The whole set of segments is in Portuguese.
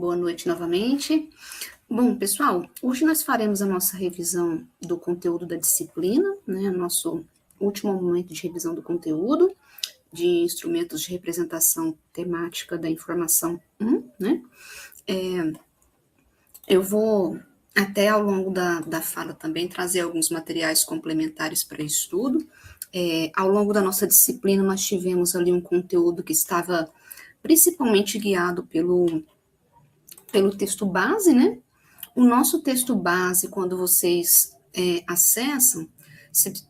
Boa noite novamente. Bom, pessoal, hoje nós faremos a nossa revisão do conteúdo da disciplina, né? Nosso último momento de revisão do conteúdo, de instrumentos de representação temática da informação 1, né? Eu vou, até ao longo da fala também, trazer alguns materiais complementares para estudo. Ao longo da nossa disciplina, nós tivemos ali um conteúdo que estava principalmente guiado pelo texto base, né? O nosso texto base, quando vocês acessam,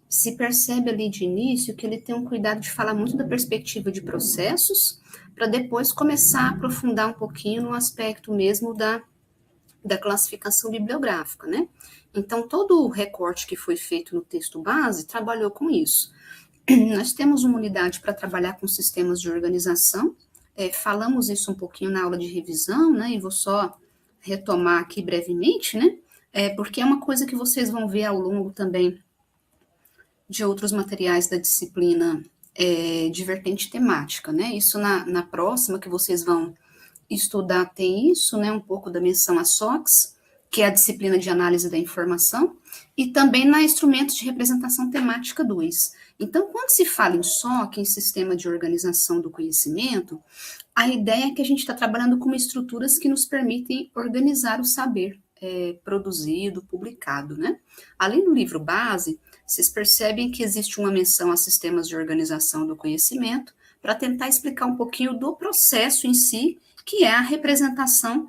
se percebe ali de início que ele tem um cuidado de falar muito da perspectiva de processos, para depois começar a aprofundar um pouquinho no aspecto mesmo da classificação bibliográfica, né? Então, todo o recorte que foi feito no texto base trabalhou com isso. Nós temos uma unidade para trabalhar com sistemas de organização, falamos isso um pouquinho na aula de revisão, né? E vou só retomar aqui brevemente, né? Porque é uma coisa que vocês vão ver ao longo também de outros materiais da disciplina de vertente temática, né? Isso na próxima que vocês vão estudar tem isso, né? Um pouco da menção a SOX, que é a disciplina de análise da informação, e também na instrumentos de representação temática 2. Então, quando se fala em SOC, em sistema de organização do conhecimento, a ideia é que a gente está trabalhando com estruturas que nos permitem organizar o saber produzido, publicado, né? Além do livro base, vocês percebem que existe uma menção a sistemas de organização do conhecimento para tentar explicar um pouquinho do processo em si, que é a representação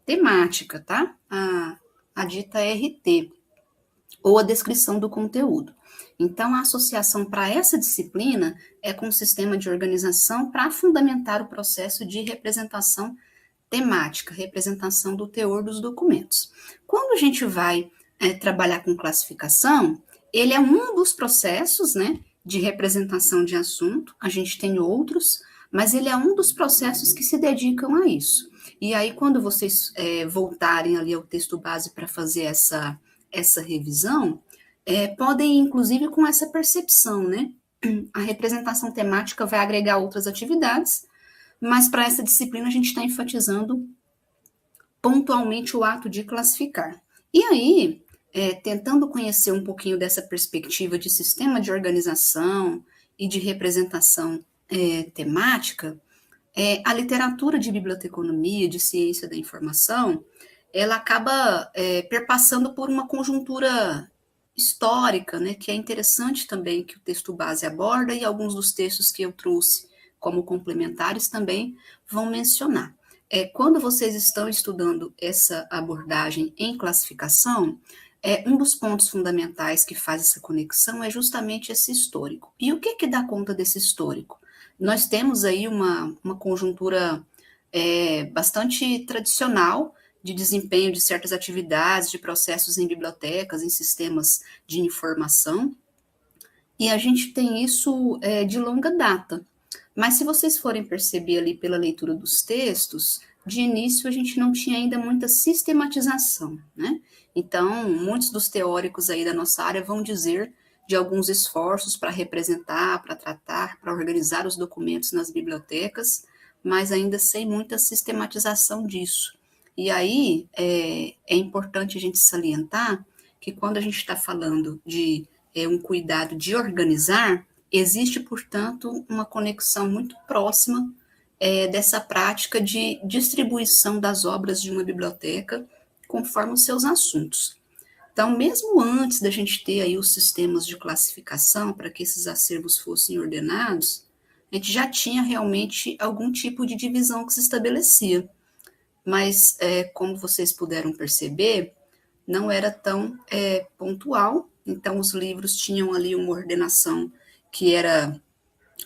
temática, tá? A dita RT, ou a descrição do conteúdo. Então, a associação para essa disciplina é com o sistema de organização para fundamentar o processo de representação temática, representação do teor dos documentos. Quando a gente vai trabalhar com classificação, ele é um dos processos, né, de representação de assunto, a gente tem outros, mas ele é um dos processos que se dedicam a isso. E aí, quando vocês voltarem ali ao texto base para fazer essa revisão, podem, inclusive, com essa percepção, né? A representação temática vai agregar outras atividades, mas para essa disciplina a gente está enfatizando pontualmente o ato de classificar. E aí, tentando conhecer um pouquinho dessa perspectiva de sistema de organização e de representação temática, a literatura de biblioteconomia, de ciência da informação, ela acaba perpassando por uma conjuntura histórica, né, que é interessante também que o texto base aborda, e alguns dos textos que eu trouxe como complementares também vão mencionar. Quando vocês estão estudando essa abordagem em classificação, um dos pontos fundamentais que faz essa conexão é justamente esse histórico. E o que dá conta desse histórico? Nós temos aí uma conjuntura bastante tradicional de desempenho de certas atividades, de processos em bibliotecas, em sistemas de informação, e a gente tem isso de longa data. Mas se vocês forem perceber ali pela leitura dos textos, de início a gente não tinha ainda muita sistematização, né? Então, muitos dos teóricos aí da nossa área vão dizer de alguns esforços para representar, para tratar, para organizar os documentos nas bibliotecas, mas ainda sem muita sistematização disso. E aí é importante a gente salientar que quando a gente está falando de um cuidado de organizar, existe, portanto, uma conexão muito próxima dessa prática de distribuição das obras de uma biblioteca conforme os seus assuntos. Então, mesmo antes da gente ter aí os sistemas de classificação para que esses acervos fossem ordenados, a gente já tinha realmente algum tipo de divisão que se estabelecia. Mas, como vocês puderam perceber, não era tão pontual, então os livros tinham ali uma ordenação que era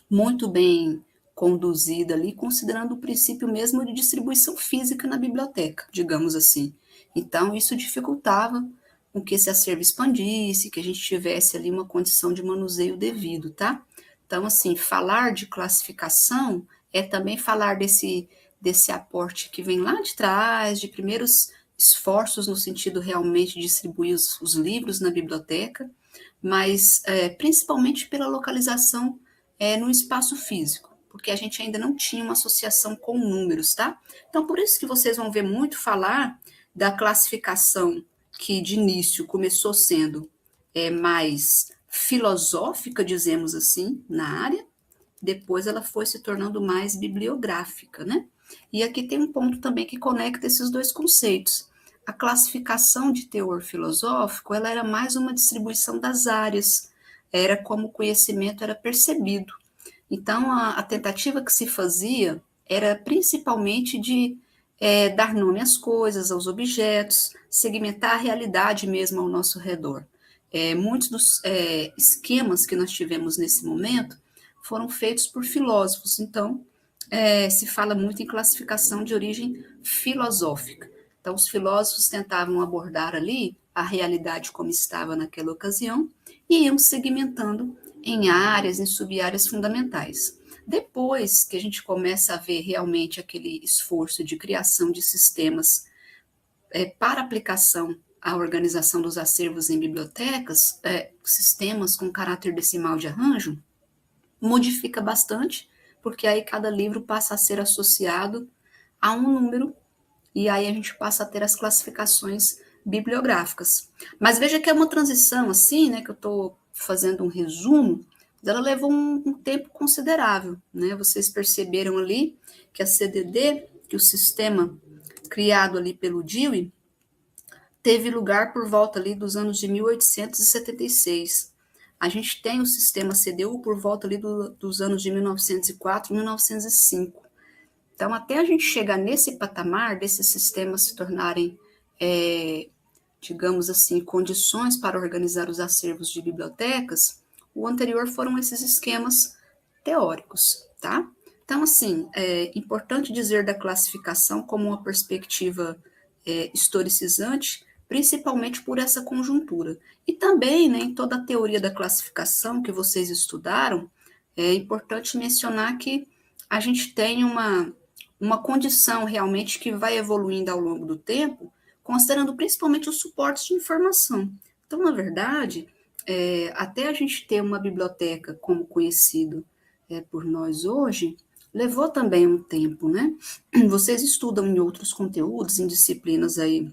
muito bem conduzida ali, considerando o princípio mesmo de distribuição física na biblioteca, digamos assim. Então, isso dificultava com que esse acervo expandisse, que a gente tivesse ali uma condição de manuseio devido, tá? Então, assim, falar de classificação é também falar desse aporte que vem lá de trás, de primeiros esforços no sentido realmente de distribuir os livros na biblioteca, mas principalmente pela localização no espaço físico, porque a gente ainda não tinha uma associação com números, tá? Então, por isso que vocês vão ver muito falar da classificação que de início começou sendo mais filosófica, dizemos assim, na área, depois ela foi se tornando mais bibliográfica, né? E aqui tem um ponto também que conecta esses dois conceitos. A classificação de teor filosófico, ela era mais uma distribuição das áreas, era como o conhecimento era percebido. Então, a tentativa que se fazia era principalmente de dar nome às coisas, aos objetos, segmentar a realidade mesmo ao nosso redor. Muitos dos esquemas que nós tivemos nesse momento foram feitos por filósofos, então se fala muito em classificação de origem filosófica. Então, os filósofos tentavam abordar ali a realidade como estava naquela ocasião e iam segmentando em áreas, em sub-áreas fundamentais. Depois que a gente começa a ver realmente aquele esforço de criação de sistemas para aplicação à organização dos acervos em bibliotecas, sistemas com caráter decimal de arranjo, modifica bastante, porque aí cada livro passa a ser associado a um número, e aí a gente passa a ter as classificações bibliográficas. Mas veja que é uma transição assim, né, que eu estou fazendo um resumo, ela levou um tempo considerável, né? Vocês perceberam ali que a CDD, que o sistema criado ali pelo Dewey, teve lugar por volta ali dos anos de 1876. A gente tem o sistema CDU por volta ali dos anos de 1904, 1905. Então, até a gente chegar nesse patamar desses sistemas se tornarem, digamos assim, condições para organizar os acervos de bibliotecas, o anterior foram esses esquemas teóricos, tá? Então, assim, é importante dizer da classificação como uma perspectiva historicizante, principalmente por essa conjuntura. E também, né, em toda a teoria da classificação que vocês estudaram, é importante mencionar que a gente tem uma condição realmente que vai evoluindo ao longo do tempo, considerando principalmente os suportes de informação. Então, na verdade, até a gente ter uma biblioteca como conhecido por nós hoje, levou também um tempo, né? Vocês estudam em outros conteúdos, em disciplinas aí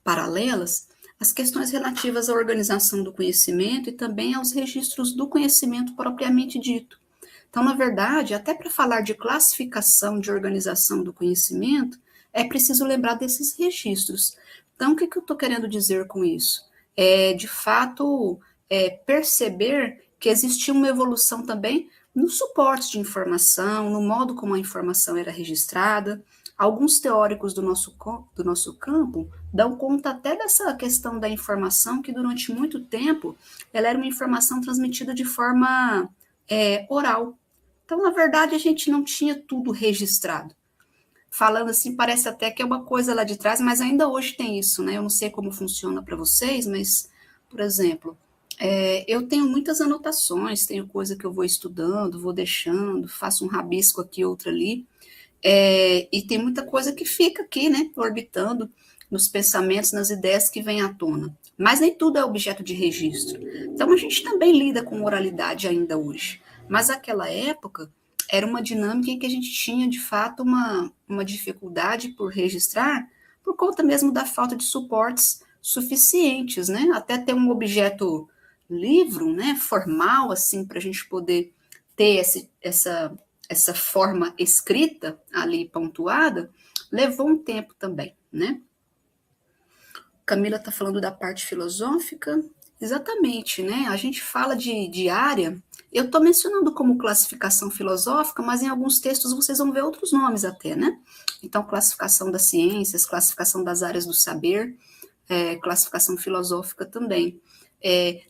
paralelas, as questões relativas à organização do conhecimento e também aos registros do conhecimento propriamente dito. Então, na verdade, até para falar de classificação, de organização do conhecimento, é preciso lembrar desses registros. Então, o que eu estou querendo dizer com isso? De fato, perceber que existia uma evolução também nos suportes de informação, no modo como a informação era registrada. Alguns teóricos do nosso campo dão conta até dessa questão da informação, que durante muito tempo ela era uma informação transmitida de forma oral. Então, na verdade, a gente não tinha tudo registrado. Falando assim, parece até que é uma coisa lá de trás, mas ainda hoje tem isso, né? Eu não sei como funciona para vocês, mas, por exemplo, eu tenho muitas anotações, tenho coisa que eu vou estudando, vou deixando, faço um rabisco aqui, outro ali, e tem muita coisa que fica aqui, né? Orbitando nos pensamentos, nas ideias que vêm à tona. Mas nem tudo é objeto de registro. Então, a gente também lida com oralidade ainda hoje. Mas aquela época era uma dinâmica em que a gente tinha, de fato, uma dificuldade por registrar, por conta mesmo da falta de suportes suficientes, né? Até ter um objeto livro, né, formal, assim, para a gente poder ter essa forma escrita ali pontuada, levou um tempo também, né? Camila está falando da parte filosófica. Exatamente, né? A gente fala de área, eu estou mencionando como classificação filosófica, mas em alguns textos vocês vão ver outros nomes até, né? Então, classificação das ciências, classificação das áreas do saber, classificação filosófica também.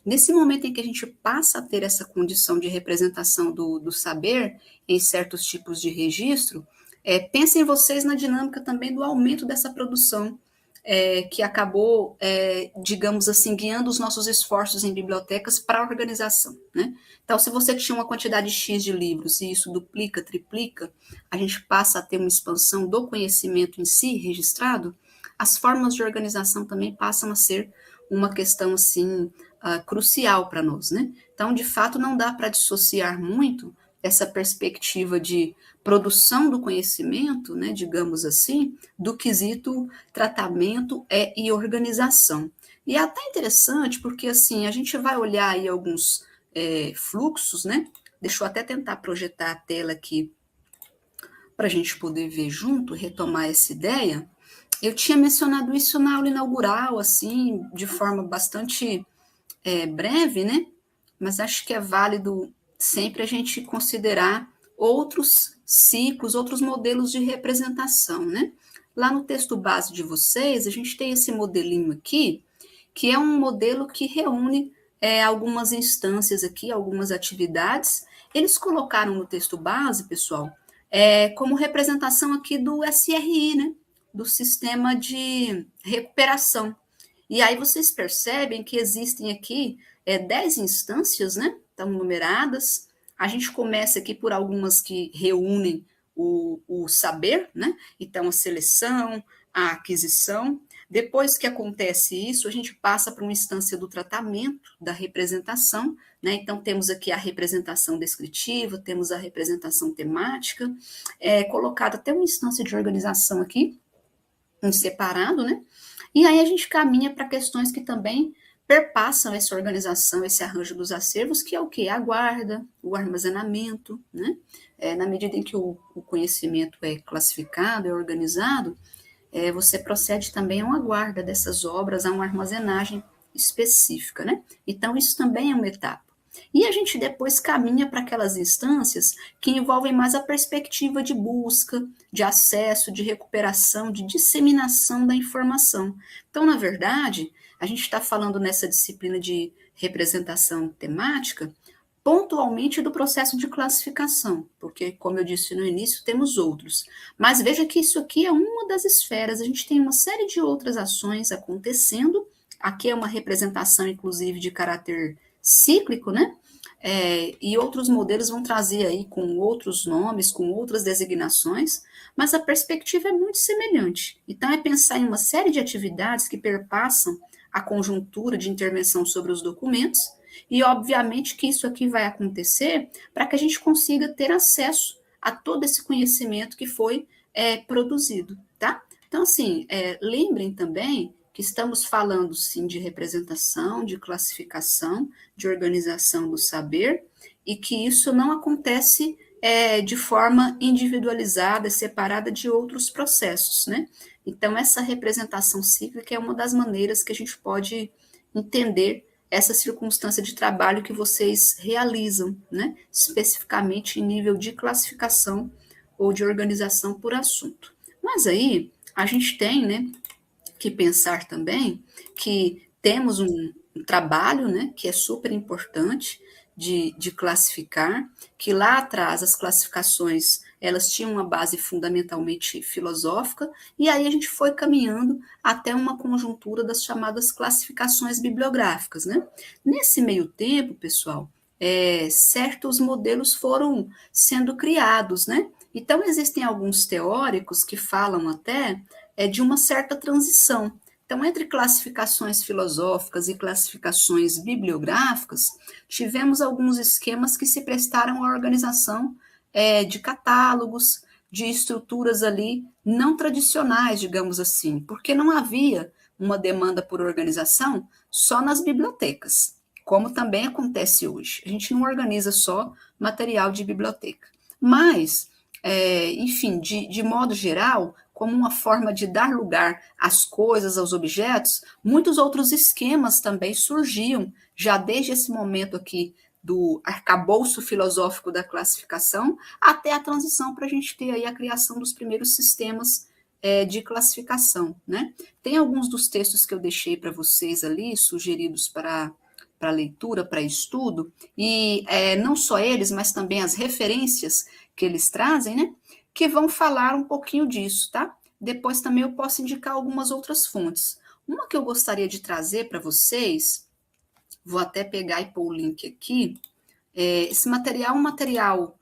Nesse momento em que a gente passa a ter essa condição de representação do saber em certos tipos de registro, pensem vocês na dinâmica também do aumento dessa produção, que acabou, digamos assim, guiando os nossos esforços em bibliotecas para a organização, né? Então, se você tinha uma quantidade X de livros e isso duplica, triplica, a gente passa a ter uma expansão do conhecimento em si registrado, as formas de organização também passam a ser uma questão, assim, crucial para nós, né? Então, de fato, não dá para dissociar muito essa perspectiva de produção do conhecimento, né, digamos assim, do quesito tratamento e organização. E é até interessante porque, assim, a gente vai olhar aí alguns fluxos, né? Deixa eu até tentar projetar a tela aqui para a gente poder ver junto, retomar essa ideia. Eu tinha mencionado isso na aula inaugural, assim, de forma bastante breve, né? Mas acho que é válido sempre a gente considerar outros ciclos, outros modelos de representação, né? Lá no texto base de vocês, a gente tem esse modelinho aqui, que é um modelo que reúne algumas instâncias aqui, algumas atividades. Eles colocaram no texto base, pessoal, como representação aqui do SRI, né? Do Sistema de Recuperação. E aí vocês percebem que existem aqui 10 instâncias, né? Estão numeradas. A gente começa aqui por algumas que reúnem o saber, né? Então, a seleção, a aquisição. Depois que acontece isso, a gente passa para uma instância do tratamento, da representação, né? Então, temos aqui a representação descritiva, temos a representação temática, colocada até uma instância de organização aqui, em separado, né? E aí a gente caminha para questões que também perpassam essa organização, esse arranjo dos acervos, que é o quê? A guarda, o armazenamento, né? Na medida em que o conhecimento é classificado, é organizado, você procede também a uma guarda dessas obras, a uma armazenagem específica, né? Então, isso também é uma etapa. E a gente depois caminha para aquelas instâncias que envolvem mais a perspectiva de busca, de acesso, de recuperação, de disseminação da informação. Então, na verdade, a gente está falando nessa disciplina de representação temática pontualmente do processo de classificação, porque, como eu disse no início, temos outros. Mas veja que isso aqui é uma das esferas, a gente tem uma série de outras ações acontecendo. Aqui é uma representação, inclusive, de caráter cíclico, né? E outros modelos vão trazer aí com outros nomes, com outras designações, mas a perspectiva é muito semelhante. Então, é pensar em uma série de atividades que perpassam a conjuntura de intervenção sobre os documentos, e obviamente que isso aqui vai acontecer para que a gente consiga ter acesso a todo esse conhecimento que foi produzido, tá? Então, assim, lembrem também que estamos falando, sim, de representação, de classificação, de organização do saber, e que isso não acontece de forma individualizada, separada de outros processos, né? Então, essa representação cíclica é uma das maneiras que a gente pode entender essa circunstância de trabalho que vocês realizam, né? Especificamente em nível de classificação ou de organização por assunto. Mas aí, a gente tem, né, que pensar também que temos um trabalho, né, que é super importante de classificar, que lá atrás as classificações elas tinham uma base fundamentalmente filosófica, e aí a gente foi caminhando até uma conjuntura das chamadas classificações bibliográficas, né? Nesse meio tempo, pessoal, certos modelos foram sendo criados, né? Então, existem alguns teóricos que falam até de uma certa transição. Então, entre classificações filosóficas e classificações bibliográficas, tivemos alguns esquemas que se prestaram à organização de catálogos, de estruturas ali não tradicionais, digamos assim, porque não havia uma demanda por organização só nas bibliotecas, como também acontece hoje. A gente não organiza só material de biblioteca. Mas, enfim, de modo geral, como uma forma de dar lugar às coisas, aos objetos, muitos outros esquemas também surgiam, já desde esse momento aqui do arcabouço filosófico da classificação, até a transição para a gente ter aí a criação dos primeiros sistemas de classificação, né? Tem alguns dos textos que eu deixei para vocês ali, sugeridos para leitura, para estudo, e não só eles, mas também as referências que eles trazem, né? Que vão falar um pouquinho disso, tá? Depois também eu posso indicar algumas outras fontes. Uma que eu gostaria de trazer para vocês, vou até pegar e pôr o link aqui. Esse material é um material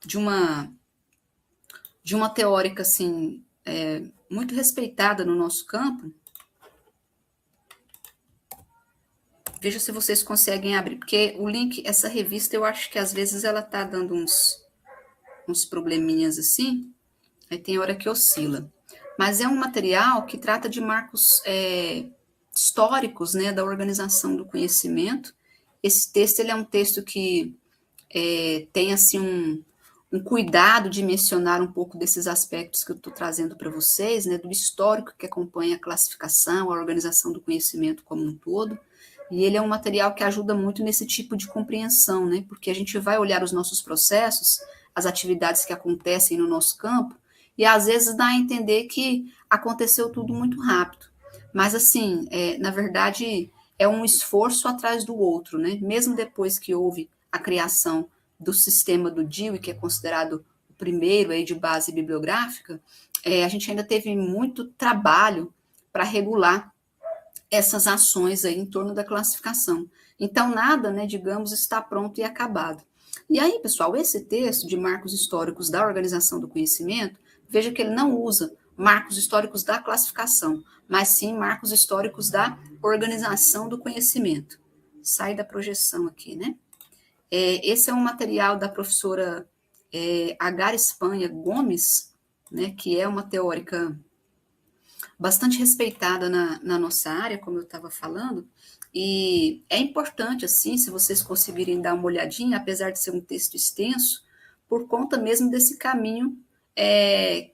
de uma teórica assim muito respeitada no nosso campo. Veja se vocês conseguem abrir, porque o link, essa revista, eu acho que às vezes ela tá dando uns probleminhas assim, aí tem hora que oscila. Mas é um material que trata de marcos históricos, né, da organização do conhecimento. Esse texto, ele é um texto que tem assim um cuidado de mencionar um pouco desses aspectos que eu estou trazendo para vocês, né, do histórico que acompanha a classificação, a organização do conhecimento como um todo. E ele é um material que ajuda muito nesse tipo de compreensão, né, porque a gente vai olhar os nossos processos, as atividades que acontecem no nosso campo, e às vezes dá a entender que aconteceu tudo muito rápido. Mas, assim, na verdade, é um esforço atrás do outro, né? Mesmo depois que houve a criação do sistema do Dewey, que é considerado o primeiro aí de base bibliográfica, a gente ainda teve muito trabalho para regular essas ações aí em torno da classificação. Então, nada, né, digamos, está pronto e acabado. E aí, pessoal, esse texto de marcos históricos da organização do conhecimento, veja que ele não usa marcos históricos da classificação, mas sim marcos históricos da organização do conhecimento. Sai da projeção aqui, né? Esse é um material da professora Agar Espanha Gomes, né, que é uma teórica bastante respeitada na nossa área, como eu estava falando, e é importante, assim, se vocês conseguirem dar uma olhadinha, apesar de ser um texto extenso, por conta mesmo desse caminho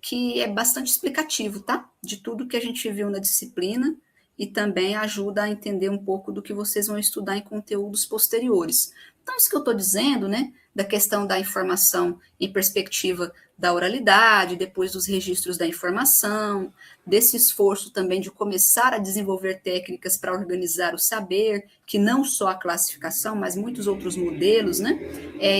que é bastante explicativo, tá? De tudo que a gente viu na disciplina e também ajuda a entender um pouco do que vocês vão estudar em conteúdos posteriores. Então, isso que eu estou dizendo, né, da questão da informação em perspectiva da oralidade, depois dos registros da informação, desse esforço também de começar a desenvolver técnicas para organizar o saber, que não só a classificação, mas muitos outros modelos, né?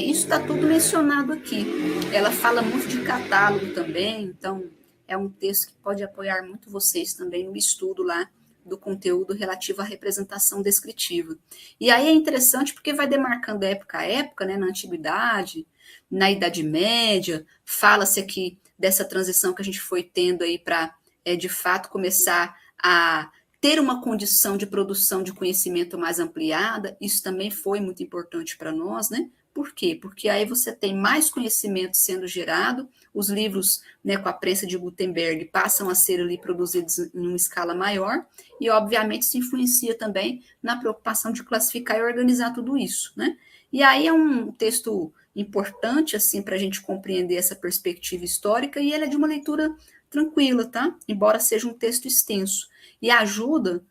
Isso está tudo mencionado aqui. Ela fala muito de catálogo também, então é um texto que pode apoiar muito vocês também no estudo lá do conteúdo relativo à representação descritiva. E aí é interessante porque vai demarcando época a época, né, na antiguidade, na Idade Média, fala-se aqui dessa transição que a gente foi tendo aí para, de fato, começar a ter uma condição de produção de conhecimento mais ampliada. Isso também foi muito importante para nós, né? Por quê? Porque aí você tem mais conhecimento sendo gerado, os livros, né, com a prensa de Gutenberg passam a ser ali produzidos em uma escala maior, e obviamente isso influencia também na preocupação de classificar e organizar tudo isso, né? E aí é um texto importante, assim, para a gente compreender essa perspectiva histórica, e ele é de uma leitura tranquila, tá? Embora seja um texto extenso, e ajuda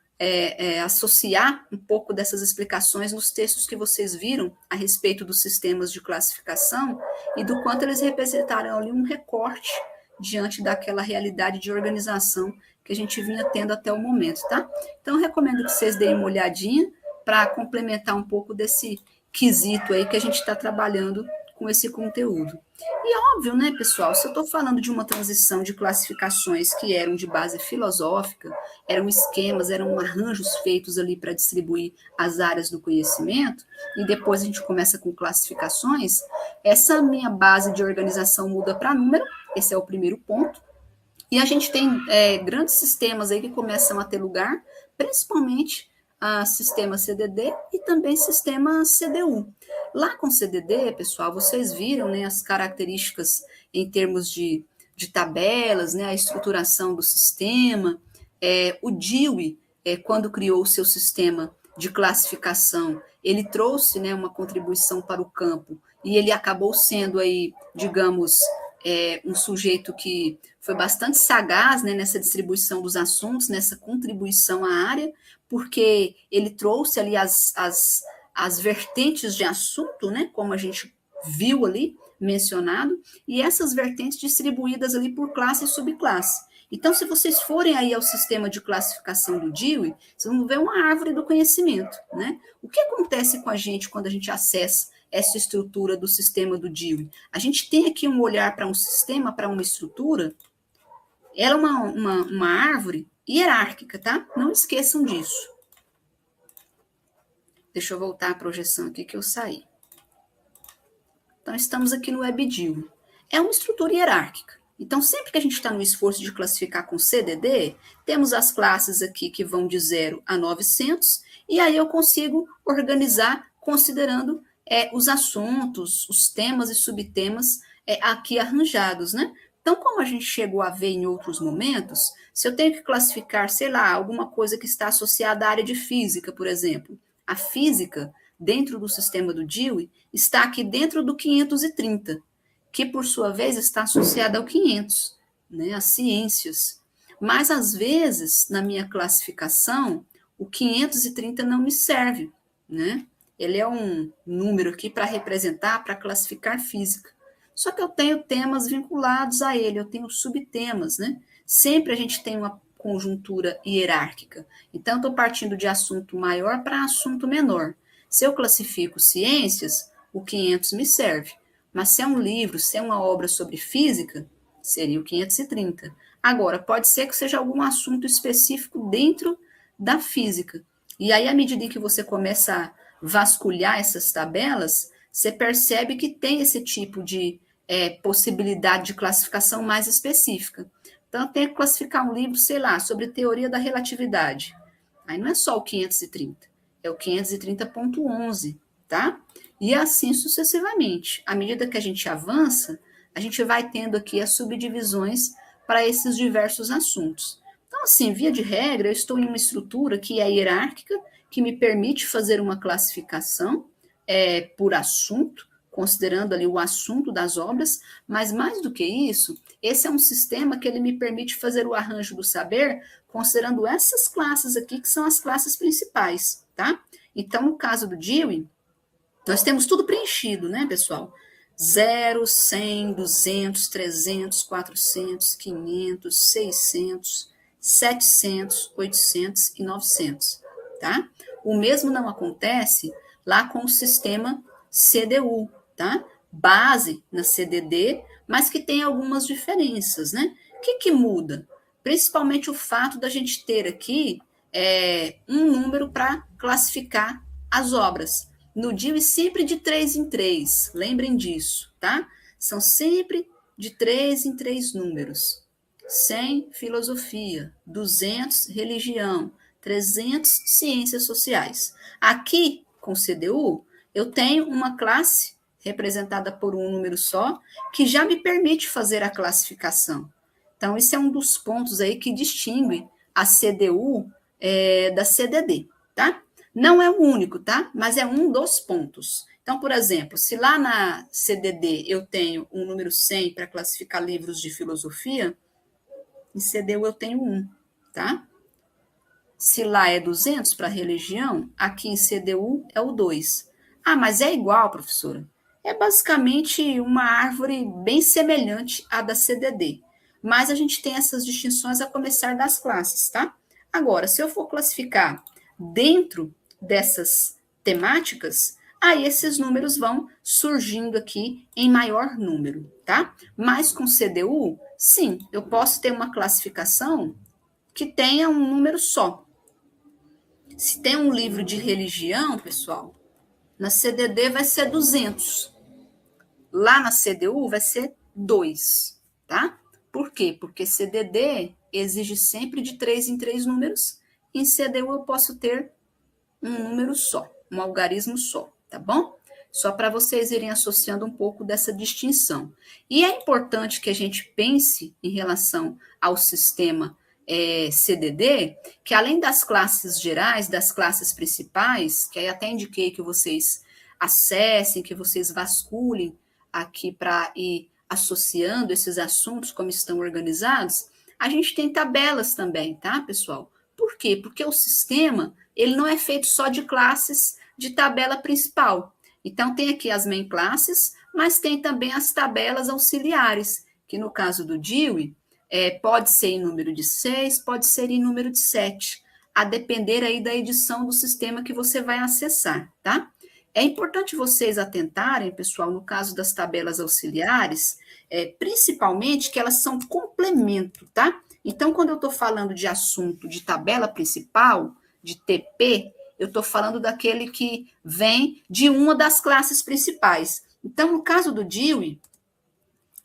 associar um pouco dessas explicações nos textos que vocês viram a respeito dos sistemas de classificação e do quanto eles representaram ali um recorte diante daquela realidade de organização que a gente vinha tendo até o momento, tá? Então, eu recomendo que vocês deem uma olhadinha para complementar um pouco desse quesito aí que a gente está trabalhando com esse conteúdo. E óbvio, né, pessoal, se eu estou falando de uma transição de classificações que eram de base filosófica, eram esquemas, eram arranjos feitos ali para distribuir as áreas do conhecimento, e depois a gente começa com classificações, essa minha base de organização muda para número, esse é o primeiro ponto, e a gente tem grandes sistemas aí que começam a ter lugar, principalmente sistema CDD e também sistema CDU. Lá com CDD, pessoal, vocês viram, né, as características em termos de tabelas, né, a estruturação do sistema. O Dewey, quando criou o seu sistema de classificação, ele trouxe, né, uma contribuição para o campo e ele acabou sendo aí, digamos, um sujeito que foi bastante sagaz, né, nessa distribuição dos assuntos, nessa contribuição à área, porque ele trouxe ali as vertentes de assunto, né, como a gente viu ali mencionado, e essas vertentes distribuídas ali por classe e subclasse. Então, se vocês forem aí ao sistema de classificação do Dewey, vocês vão ver uma árvore do conhecimento, né? O que acontece com a gente quando a gente acessa essa estrutura do sistema do Dewey? A gente tem aqui um olhar para um sistema, para uma estrutura, ela é uma árvore hierárquica, tá? Não esqueçam disso. Deixa eu voltar a projeção aqui que eu saí. Então, estamos aqui no WebDewey. É uma estrutura hierárquica. Então, sempre que a gente está no esforço de classificar com CDD, temos as classes aqui que vão de 0 a 900 e aí eu consigo organizar considerando os assuntos, os temas e subtemas aqui arranjados, né? Então, como a gente chegou a ver em outros momentos, se eu tenho que classificar, sei lá, alguma coisa que está associada à área de física, por exemplo, a física, dentro do sistema do Dewey, está aqui dentro do 530, que por sua vez está associada ao 500, né, as ciências. Mas às vezes, na minha classificação, o 530 não me serve, né? Ele é um número aqui para representar, para classificar física. Só que eu tenho temas vinculados a ele, eu tenho subtemas, né? Sempre a gente tem uma conjuntura hierárquica. Então, estou partindo de assunto maior para assunto menor. Se eu classifico ciências, o 500 me serve. Mas se é um livro, se é uma obra sobre física, seria o 530. Agora, pode ser que seja algum assunto específico dentro da física. E aí, à medida em que você começa a vasculhar essas tabelas, você percebe que tem esse tipo de possibilidade de classificação mais específica. Então, eu tenho que classificar um livro, sei lá, sobre teoria da relatividade. Aí não é só o 530, é o 530.11, tá? E assim sucessivamente. À medida que a gente avança, a gente vai tendo aqui as subdivisões para esses diversos assuntos. Então, assim, via de regra, eu estou em uma estrutura que é hierárquica, que me permite fazer uma classificação por assunto, considerando ali o assunto das obras, mas mais do que isso, esse é um sistema que ele me permite fazer o arranjo do saber, considerando essas classes aqui, que são as classes principais, tá? Então, no caso do Dewey, nós temos tudo preenchido, né, pessoal? 0, 100, 200, 300, 400, 500, 600, 700, 800 e 900, tá? O mesmo não acontece lá com o sistema CDU, tá? Base na CDD, mas que tem algumas diferenças, né? O que muda? Principalmente o fato da gente ter aqui um número para classificar as obras. No Dewey, sempre de 3 em 3, lembrem disso, tá? São sempre de 3 em 3 números. 100, filosofia, 200, religião, 300, ciências sociais. Aqui, com CDU, eu tenho uma classe representada por um número só, que já me permite fazer a classificação. Então, esse é um dos pontos aí que distingue a CDU da CDD, tá? Não é o único, tá? Mas é um dos pontos. Então, por exemplo, se lá na CDD eu tenho um número 100 para classificar livros de filosofia, em CDU eu tenho 1, tá? Se lá é 200 para religião, aqui em CDU é o 2. Ah, mas é igual, professora? É basicamente uma árvore bem semelhante à da CDD. Mas a gente tem essas distinções a começar das classes, tá? Agora, se eu for classificar dentro dessas temáticas, aí esses números vão surgindo aqui em maior número, tá? Mas com CDU, sim, eu posso ter uma classificação que tenha um número só. Se tem um livro de religião, pessoal, na CDD vai ser 200. Lá na CDU vai ser 2, tá? Por quê? Porque CDD exige sempre de 3 em 3 números. Em CDU eu posso ter um número só, um algarismo só, tá bom? Só para vocês irem associando um pouco dessa distinção. E é importante que a gente pense em relação ao sistema CDD, que além das classes gerais, das classes principais, que aí até indiquei que vocês acessem, que vocês vasculhem aqui para ir associando esses assuntos como estão organizados, a gente tem tabelas também, tá, pessoal? Por quê? Porque o sistema, ele não é feito só de classes de tabela principal. Então, tem aqui as main classes, mas tem também as tabelas auxiliares, que no caso do Dewey, pode ser em número de 6, pode ser em número de 7, a depender aí da edição do sistema que você vai acessar, tá? É importante vocês atentarem, pessoal, no caso das tabelas auxiliares, principalmente que elas são complemento, tá? Então, quando eu estou falando de assunto de tabela principal, de TP, eu estou falando daquele que vem de uma das classes principais. Então, no caso do Dewey,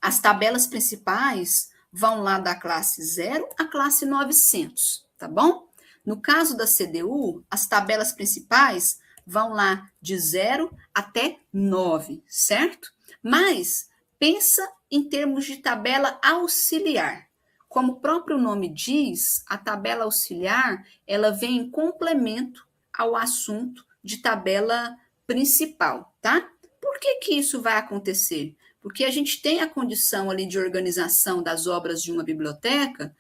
as tabelas principais vão lá da classe 0 à classe 900, tá bom? No caso da CDU, as tabelas principais vão lá de 0 até 9, certo? Mas pensa em termos de tabela auxiliar. Como o próprio nome diz, a tabela auxiliar, ela vem em complemento ao assunto de tabela principal, tá? Por que que isso vai acontecer? Porque a gente tem a condição ali de organização das obras de uma biblioteca,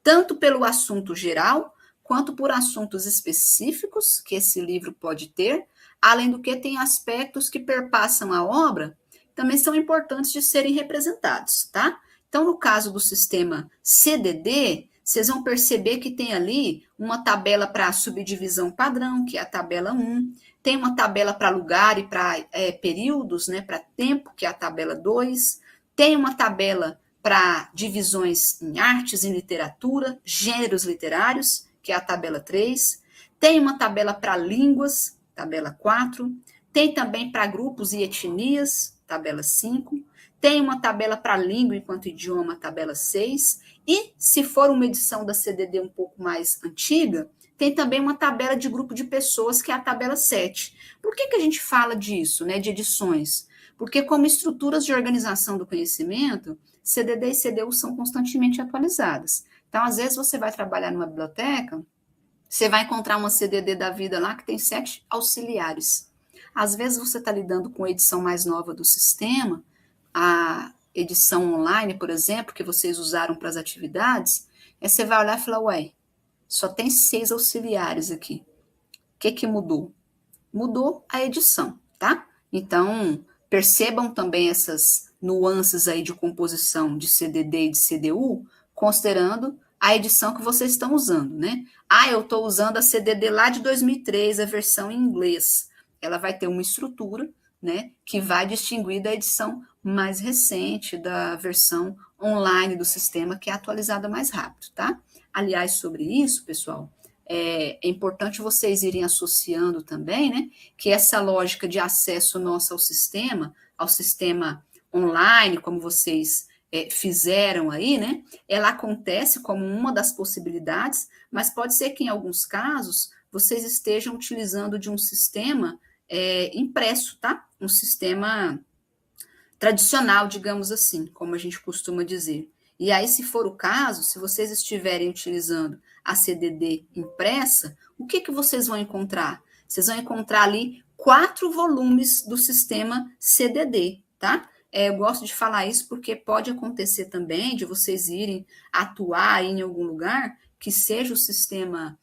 tanto pelo assunto geral, quanto por assuntos específicos que esse livro pode ter, além do que tem aspectos que perpassam a obra, também são importantes de serem representados, tá? Então, no caso do sistema CDD, vocês vão perceber que tem ali uma tabela para subdivisão padrão, que é a tabela 1, tem uma tabela para lugar e para períodos, né, para tempo, que é a tabela 2, tem uma tabela para divisões em artes e literatura, gêneros literários, que é a tabela 3, tem uma tabela para línguas, tabela 4, tem também para grupos e etnias, tabela 5, tem uma tabela para língua enquanto idioma, tabela 6, e se for uma edição da CDD um pouco mais antiga, tem também uma tabela de grupo de pessoas, que é a tabela 7. Por que a gente fala disso, né, de edições? Porque como estruturas de organização do conhecimento, CDD e CDU são constantemente atualizadas. Então, às vezes, você vai trabalhar numa biblioteca, você vai encontrar uma CDD da vida lá que tem 7 auxiliares. Às vezes, você está lidando com a edição mais nova do sistema, a edição online, por exemplo, que vocês usaram para as atividades, aí você vai olhar e falar, ué, só tem 6 auxiliares aqui. O que mudou? Mudou a edição, tá? Então, percebam também essas nuances aí de composição de CDD e de CDU, considerando a edição que vocês estão usando, né? Ah, eu estou usando a CDD lá de 2003, a versão em inglês. Ela vai ter uma estrutura, né, que vai distinguir da edição mais recente, da versão online do sistema, que é atualizada mais rápido, tá? Aliás, sobre isso, pessoal, é importante vocês irem associando também, né, que essa lógica de acesso nosso ao sistema online, como vocês fizeram aí, né, ela acontece como uma das possibilidades, mas pode ser que em alguns casos vocês estejam utilizando de um sistema impresso, tá? Um sistema tradicional, digamos assim, como a gente costuma dizer. E aí, se for o caso, se vocês estiverem utilizando a CDD impressa, o que vocês vão encontrar? Vocês vão encontrar ali 4 volumes do sistema CDD, tá? Eu gosto de falar isso porque pode acontecer também de vocês irem atuar em algum lugar que seja o sistema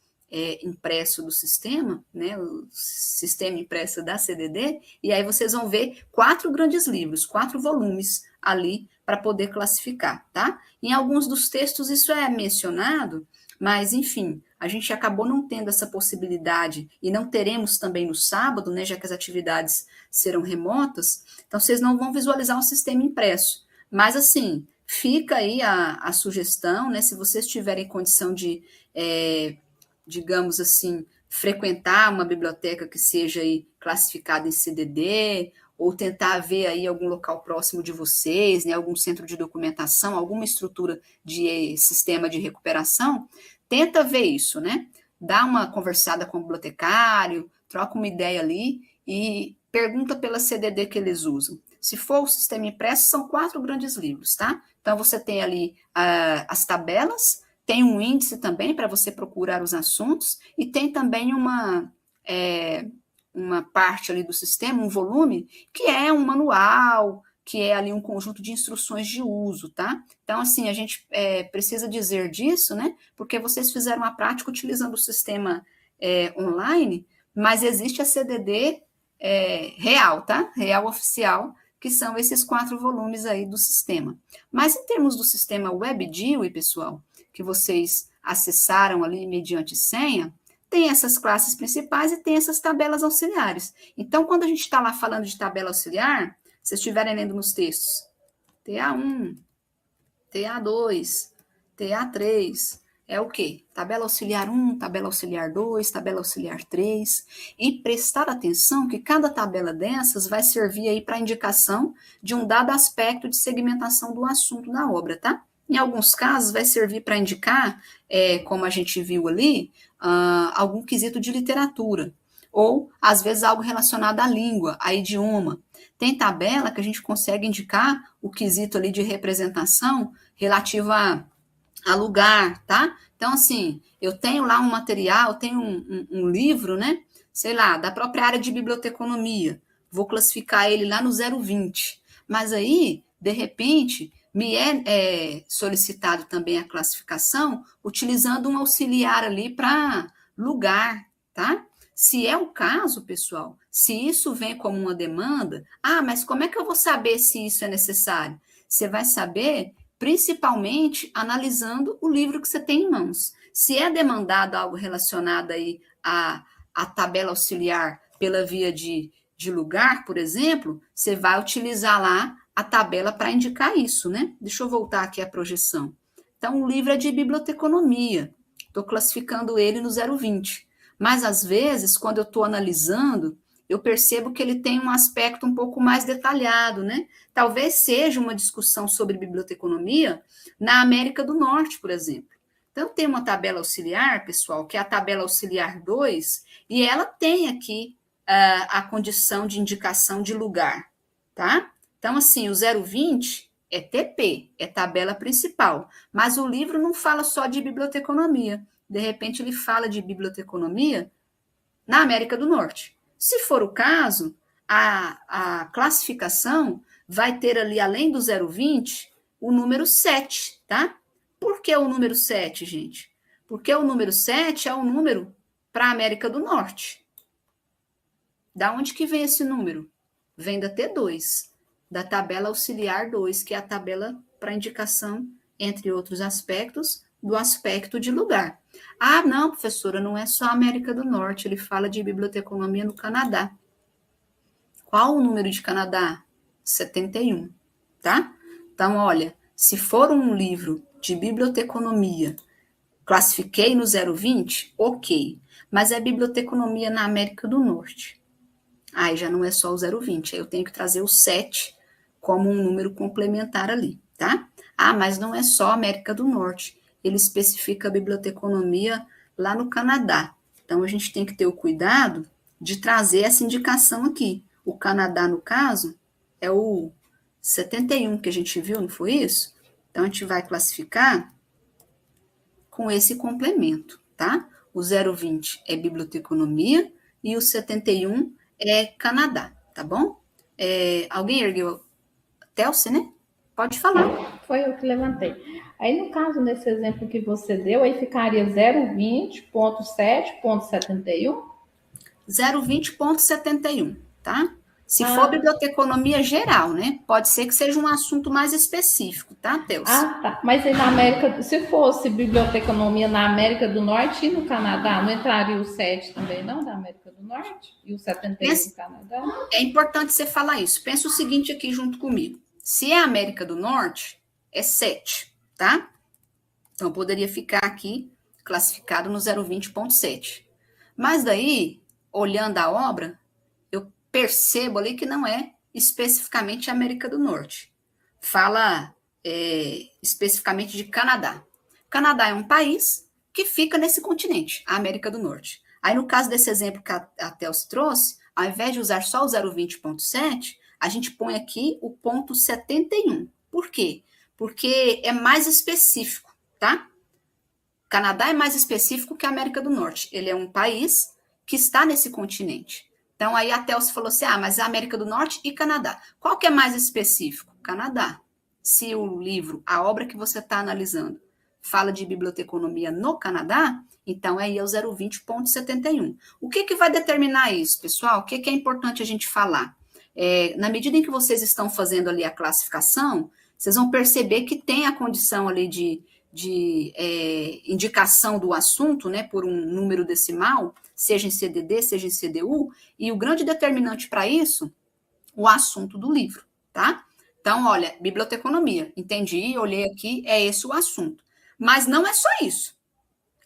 impresso do sistema, né, o sistema impresso da CDD, e aí vocês vão ver 4 grandes livros, 4 volumes ali para poder classificar, tá? Em alguns dos textos isso é mencionado, mas, enfim, a gente acabou não tendo essa possibilidade e não teremos também no sábado, né, já que as atividades serão remotas, então vocês não vão visualizar um sistema impresso. Mas, assim, fica aí a sugestão, né, se vocês tiverem condição de digamos assim, frequentar uma biblioteca que seja aí classificada em CDD, ou tentar ver aí algum local próximo de vocês, né, algum centro de documentação, alguma estrutura de sistema de recuperação, tenta ver isso, né? Dá uma conversada com o bibliotecário, troca uma ideia ali e pergunta pela CDD que eles usam. Se for o sistema impresso, são 4 grandes livros, tá? Então, você tem ali as tabelas, tem um índice também para você procurar os assuntos e tem também uma parte ali do sistema, um volume, que é um manual, que é ali um conjunto de instruções de uso, tá? Então, assim, a gente precisa dizer disso, né? Porque vocês fizeram a prática utilizando o sistema online, mas existe a CDD real, tá? Real oficial, que são esses 4 volumes aí do sistema. Mas em termos do sistema WebDIL, pessoal, que vocês acessaram ali mediante senha, tem essas classes principais e tem essas tabelas auxiliares. Então, quando a gente está lá falando de tabela auxiliar, vocês estiverem lendo nos textos, TA1, TA2, TA3, é o quê? Tabela auxiliar 1, tabela auxiliar 2, tabela auxiliar 3, e prestar atenção que cada tabela dessas vai servir aí para indicação de um dado aspecto de segmentação do assunto da obra, tá? Em alguns casos, vai servir para indicar, como a gente viu ali, algum quesito de literatura, ou, às vezes, algo relacionado à língua, a idioma. Tem tabela que a gente consegue indicar o quesito ali de representação relativo a lugar, tá? Então, assim, eu tenho lá um material, eu tenho um livro, né? Sei lá, da própria área de biblioteconomia. Vou classificar ele lá no 020. Mas aí, de repente, me é solicitado também a classificação utilizando um auxiliar ali para lugar, tá? Se é o caso, pessoal, se isso vem como uma demanda, mas como é que eu vou saber se isso é necessário? Você vai saber principalmente analisando o livro que você tem em mãos. Se é demandado algo relacionado aí à tabela auxiliar pela via de lugar, por exemplo, você vai utilizar lá a tabela para indicar isso, né? Deixa eu voltar aqui à projeção. Então, o livro é de biblioteconomia. Estou classificando ele no 020. Mas, às vezes, quando eu estou analisando, eu percebo que ele tem um aspecto um pouco mais detalhado, né? Talvez seja uma discussão sobre biblioteconomia na América do Norte, por exemplo. Então, tem uma tabela auxiliar, pessoal, que é a tabela auxiliar 2, e ela tem aqui a condição de indicação de lugar, tá? Então, assim, o 020 é TP, é tabela principal, mas o livro não fala só de biblioteconomia. De repente, ele fala de biblioteconomia na América do Norte. Se for o caso, a classificação vai ter ali, além do 020, o número 7, tá? Por que o número 7, gente? Porque o número 7 é o número para a América do Norte. Da onde que vem esse número? Vem da T2, da tabela auxiliar 2, que é a tabela para indicação, entre outros aspectos, do aspecto de lugar. Não, professora, não é só a América do Norte, ele fala de biblioteconomia no Canadá. Qual o número de Canadá? 71, tá? Então, olha, se for um livro de biblioteconomia, classifiquei no 020, ok, mas é biblioteconomia na América do Norte. Aí já não é só o 020, aí eu tenho que trazer o 7 como um número complementar ali, tá? Mas não é só América do Norte, ele especifica a biblioteconomia lá no Canadá. Então, a gente tem que ter o cuidado de trazer essa indicação aqui. O Canadá, no caso, é o 71 que a gente viu, não foi isso? Então, a gente vai classificar com esse complemento, tá? O 020 é biblioteconomia e o 71 é Canadá, tá bom? Alguém ergueu? Telce, né? Pode falar. Foi eu que levantei. Aí, no caso, nesse exemplo que você deu, aí ficaria 020.7.71? 020.71, tá? Se for biblioteconomia geral, né? Pode ser que seja um assunto mais específico, tá, Telce? Tá. Mas aí na América, se fosse biblioteconomia na América do Norte e no Canadá, não entraria o 7 também, não, da América do Norte? E o 71 do Canadá? É importante você falar isso. Pensa o seguinte aqui junto comigo. Se é América do Norte, é 7, tá? Então, poderia ficar aqui classificado no 020.7. Mas daí, olhando a obra, eu percebo ali que não é especificamente América do Norte. Fala especificamente de Canadá. Canadá é um país que fica nesse continente, a América do Norte. Aí, no caso desse exemplo que a Telce trouxe, ao invés de usar só o 020.7, a gente põe aqui o ponto 71. Por quê? Porque é mais específico, tá? Canadá é mais específico que a América do Norte. Ele é um país que está nesse continente. Então, aí a Telce falou assim, mas a América do Norte e Canadá. Qual que é mais específico? Canadá. Se o livro, a obra que você está analisando, fala de biblioteconomia no Canadá, então aí é o 020.71. O que vai determinar isso, pessoal? O que é importante a gente falar? Na medida em que vocês estão fazendo ali a classificação, vocês vão perceber que tem a condição ali de indicação do assunto, né, por um número decimal, seja em CDD, seja em CDU, e o grande determinante para isso, o assunto do livro, tá? Então, olha, biblioteconomia, entendi, olhei aqui, é esse o assunto. Mas não é só isso.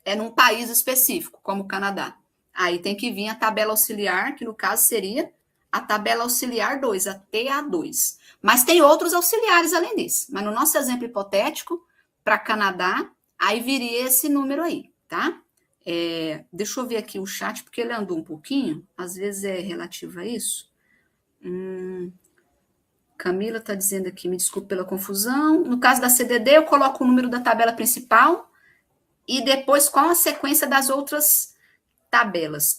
É num país específico, como o Canadá. Aí tem que vir a tabela auxiliar, que no caso seria a tabela auxiliar 2, a TA2. Mas tem outros auxiliares além desse. Mas no nosso exemplo hipotético, para Canadá, aí viria esse número aí, tá? Deixa eu ver aqui o chat, porque ele andou um pouquinho, às vezes é relativo a isso. Camila está dizendo aqui, me desculpe pela confusão. No caso da CDD, eu coloco o número da tabela principal e depois qual a sequência das outras tabelas.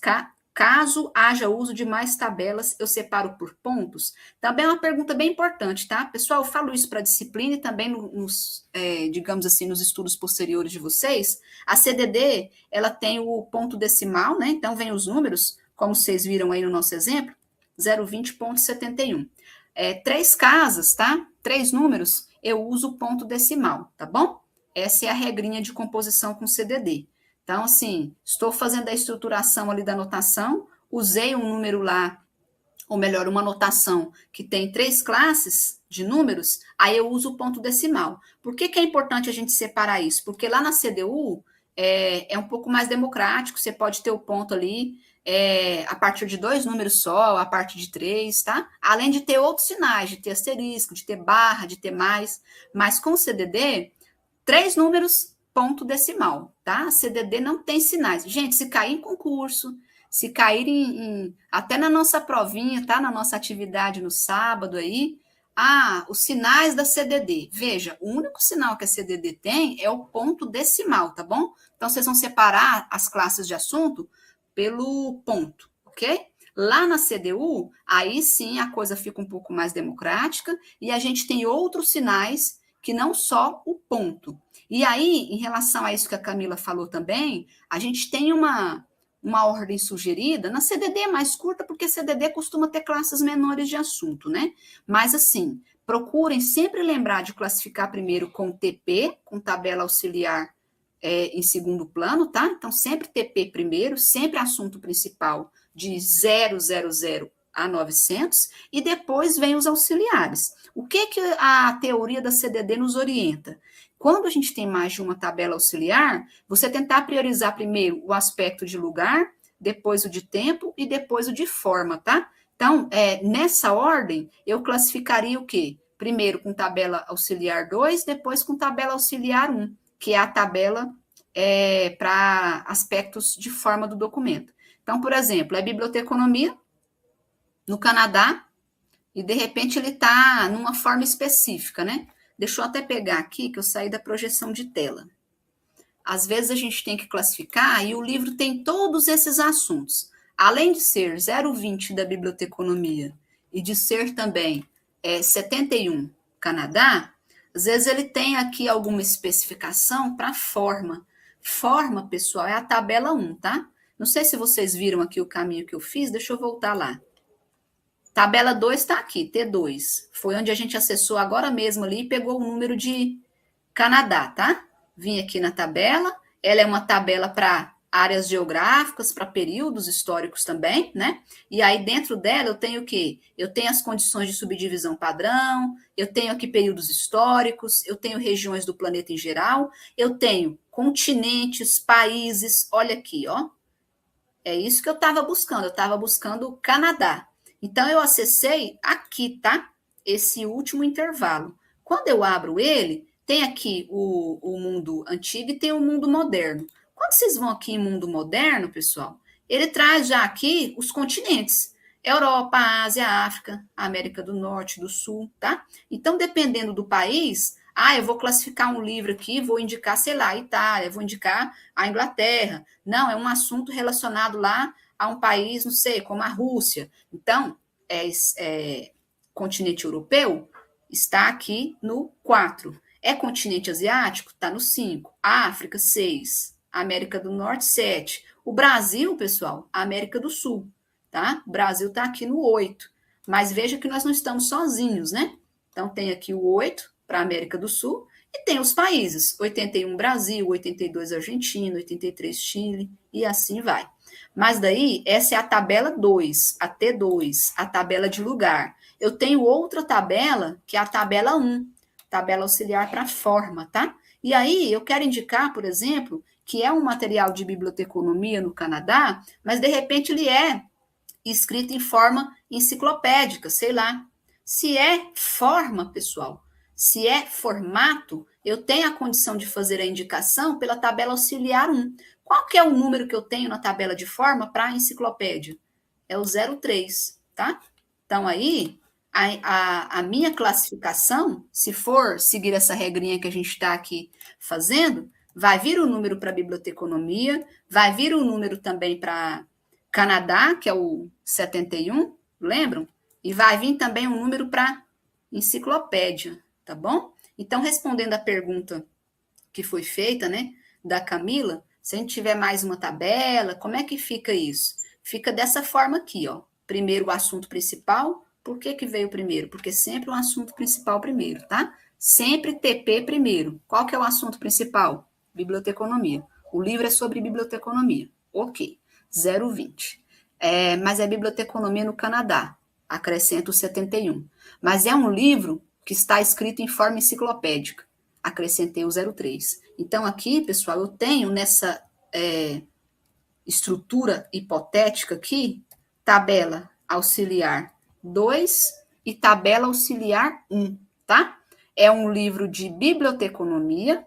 Caso haja uso de mais tabelas, eu separo por pontos. Também é uma pergunta bem importante, tá? Pessoal, eu falo isso para a disciplina e também digamos assim, nos estudos posteriores de vocês. A CDD, ela tem o ponto decimal, né? Então, vem os números, como vocês viram aí no nosso exemplo, 0,20,71. 3 casas, tá? 3 números, eu uso o ponto decimal, tá bom? Essa é a regrinha de composição com CDD. Então, assim, estou fazendo a estruturação ali da notação, usei um número lá, ou melhor, uma notação que tem 3 classes de números, aí eu uso o ponto decimal. Por que é importante a gente separar isso? Porque lá na CDU é um pouco mais democrático, você pode ter o ponto ali a partir de 2 números só, a partir de 3, tá? Além de ter outros sinais, de ter asterisco, de ter barra, de ter mais. Mas com o CDD, 3 números, ponto decimal, tá? A CDD não tem sinais. Gente, se cair em concurso, se cair até na nossa provinha, tá? Na nossa atividade no sábado aí, os sinais da CDD. Veja, o único sinal que a CDD tem é o ponto decimal, tá bom? Então, vocês vão separar as classes de assunto pelo ponto, ok? Lá na CDU, aí sim a coisa fica um pouco mais democrática e a gente tem outros sinais que não só o ponto. E aí, em relação a isso que a Camila falou também, a gente tem uma ordem sugerida. Na CDD é mais curta, porque CDD costuma ter classes menores de assunto, né? Mas, assim, procurem sempre lembrar de classificar primeiro com TP, com tabela auxiliar em segundo plano, tá? Então, sempre TP primeiro, sempre assunto principal de 000 a 900, e depois vem os auxiliares. O que a teoria da CDD nos orienta? Quando a gente tem mais de uma tabela auxiliar, você tentar priorizar primeiro o aspecto de lugar, depois o de tempo e depois o de forma, tá? Então, nessa ordem, eu classificaria o quê? Primeiro com tabela auxiliar 2, depois com tabela auxiliar 1, que é a tabela para aspectos de forma do documento. Então, por exemplo, é biblioteconomia no Canadá, e de repente ele está numa forma específica, né? Deixa eu até pegar aqui, que eu saí da projeção de tela. Às vezes a gente tem que classificar, e o livro tem todos esses assuntos. Além de ser 0,20 da biblioteconomia e de ser também 71 Canadá, às vezes ele tem aqui alguma especificação para forma. Forma, pessoal, é a tabela 1, tá? Não sei se vocês viram aqui o caminho que eu fiz, deixa eu voltar lá. Tabela 2 está aqui, T2. Foi onde a gente acessou agora mesmo ali e pegou o número de Canadá, tá? Vim aqui na tabela. Ela é uma tabela para áreas geográficas, para períodos históricos também, né? E aí dentro dela eu tenho o quê? Eu tenho as condições de subdivisão padrão, eu tenho aqui períodos históricos, eu tenho regiões do planeta em geral, eu tenho continentes, países, olha aqui, ó. É isso que eu estava buscando o Canadá. Então, eu acessei aqui, tá? Esse último intervalo. Quando eu abro ele, tem aqui o mundo antigo e tem o mundo moderno. Quando vocês vão aqui em mundo moderno, pessoal, ele traz já aqui os continentes. Europa, Ásia, África, América do Norte, do Sul, tá? Então, dependendo do país, eu vou classificar um livro aqui, vou indicar, sei lá, a Itália, vou indicar a Inglaterra. Não, é um assunto relacionado lá a um país, não sei, como a Rússia. Então, continente europeu está aqui no 4. É continente asiático? Está no 5. África, 6. América do Norte, 7. O Brasil, pessoal, América do Sul, tá? O Brasil está aqui no 8. Mas veja que nós não estamos sozinhos, né? Então, tem aqui o 8 para a América do Sul e tem os países. 81 Brasil, 82 Argentina, 83 Chile e assim vai. Mas daí, essa é a tabela 2, a T2, a tabela de lugar. Eu tenho outra tabela, que é a tabela 1, tabela auxiliar para forma, tá? E aí, eu quero indicar, por exemplo, que é um material de biblioteconomia no Canadá, mas de repente ele é escrito em forma enciclopédica, sei lá. Se é forma, pessoal, Se é formato, eu tenho a condição de fazer a indicação pela tabela auxiliar 1. Qual que é o número que eu tenho na tabela de forma para a enciclopédia? É o 03, tá? Então, aí, a minha classificação, se for seguir essa regrinha que a gente está aqui fazendo, vai vir o número para biblioteconomia, vai vir o número também para Canadá, que é o 71, lembram? E vai vir também um número para enciclopédia, tá bom? Então, respondendo a pergunta que foi feita, né, da Camila, se a gente tiver mais uma tabela, como é que fica isso? Fica dessa forma aqui, ó. Primeiro o assunto principal. Por que veio primeiro? Porque sempre o assunto principal primeiro, tá? Sempre TP primeiro. Qual que é o assunto principal? Biblioteconomia. O livro é sobre biblioteconomia. Ok. 0,20. Mas é biblioteconomia no Canadá. Acrescento 71. Mas é um livro que está escrito em forma enciclopédica. Acrescentei o 03. Então, aqui, pessoal, eu tenho nessa estrutura hipotética aqui, tabela auxiliar 2 e tabela auxiliar 1, tá? É um livro de biblioteconomia,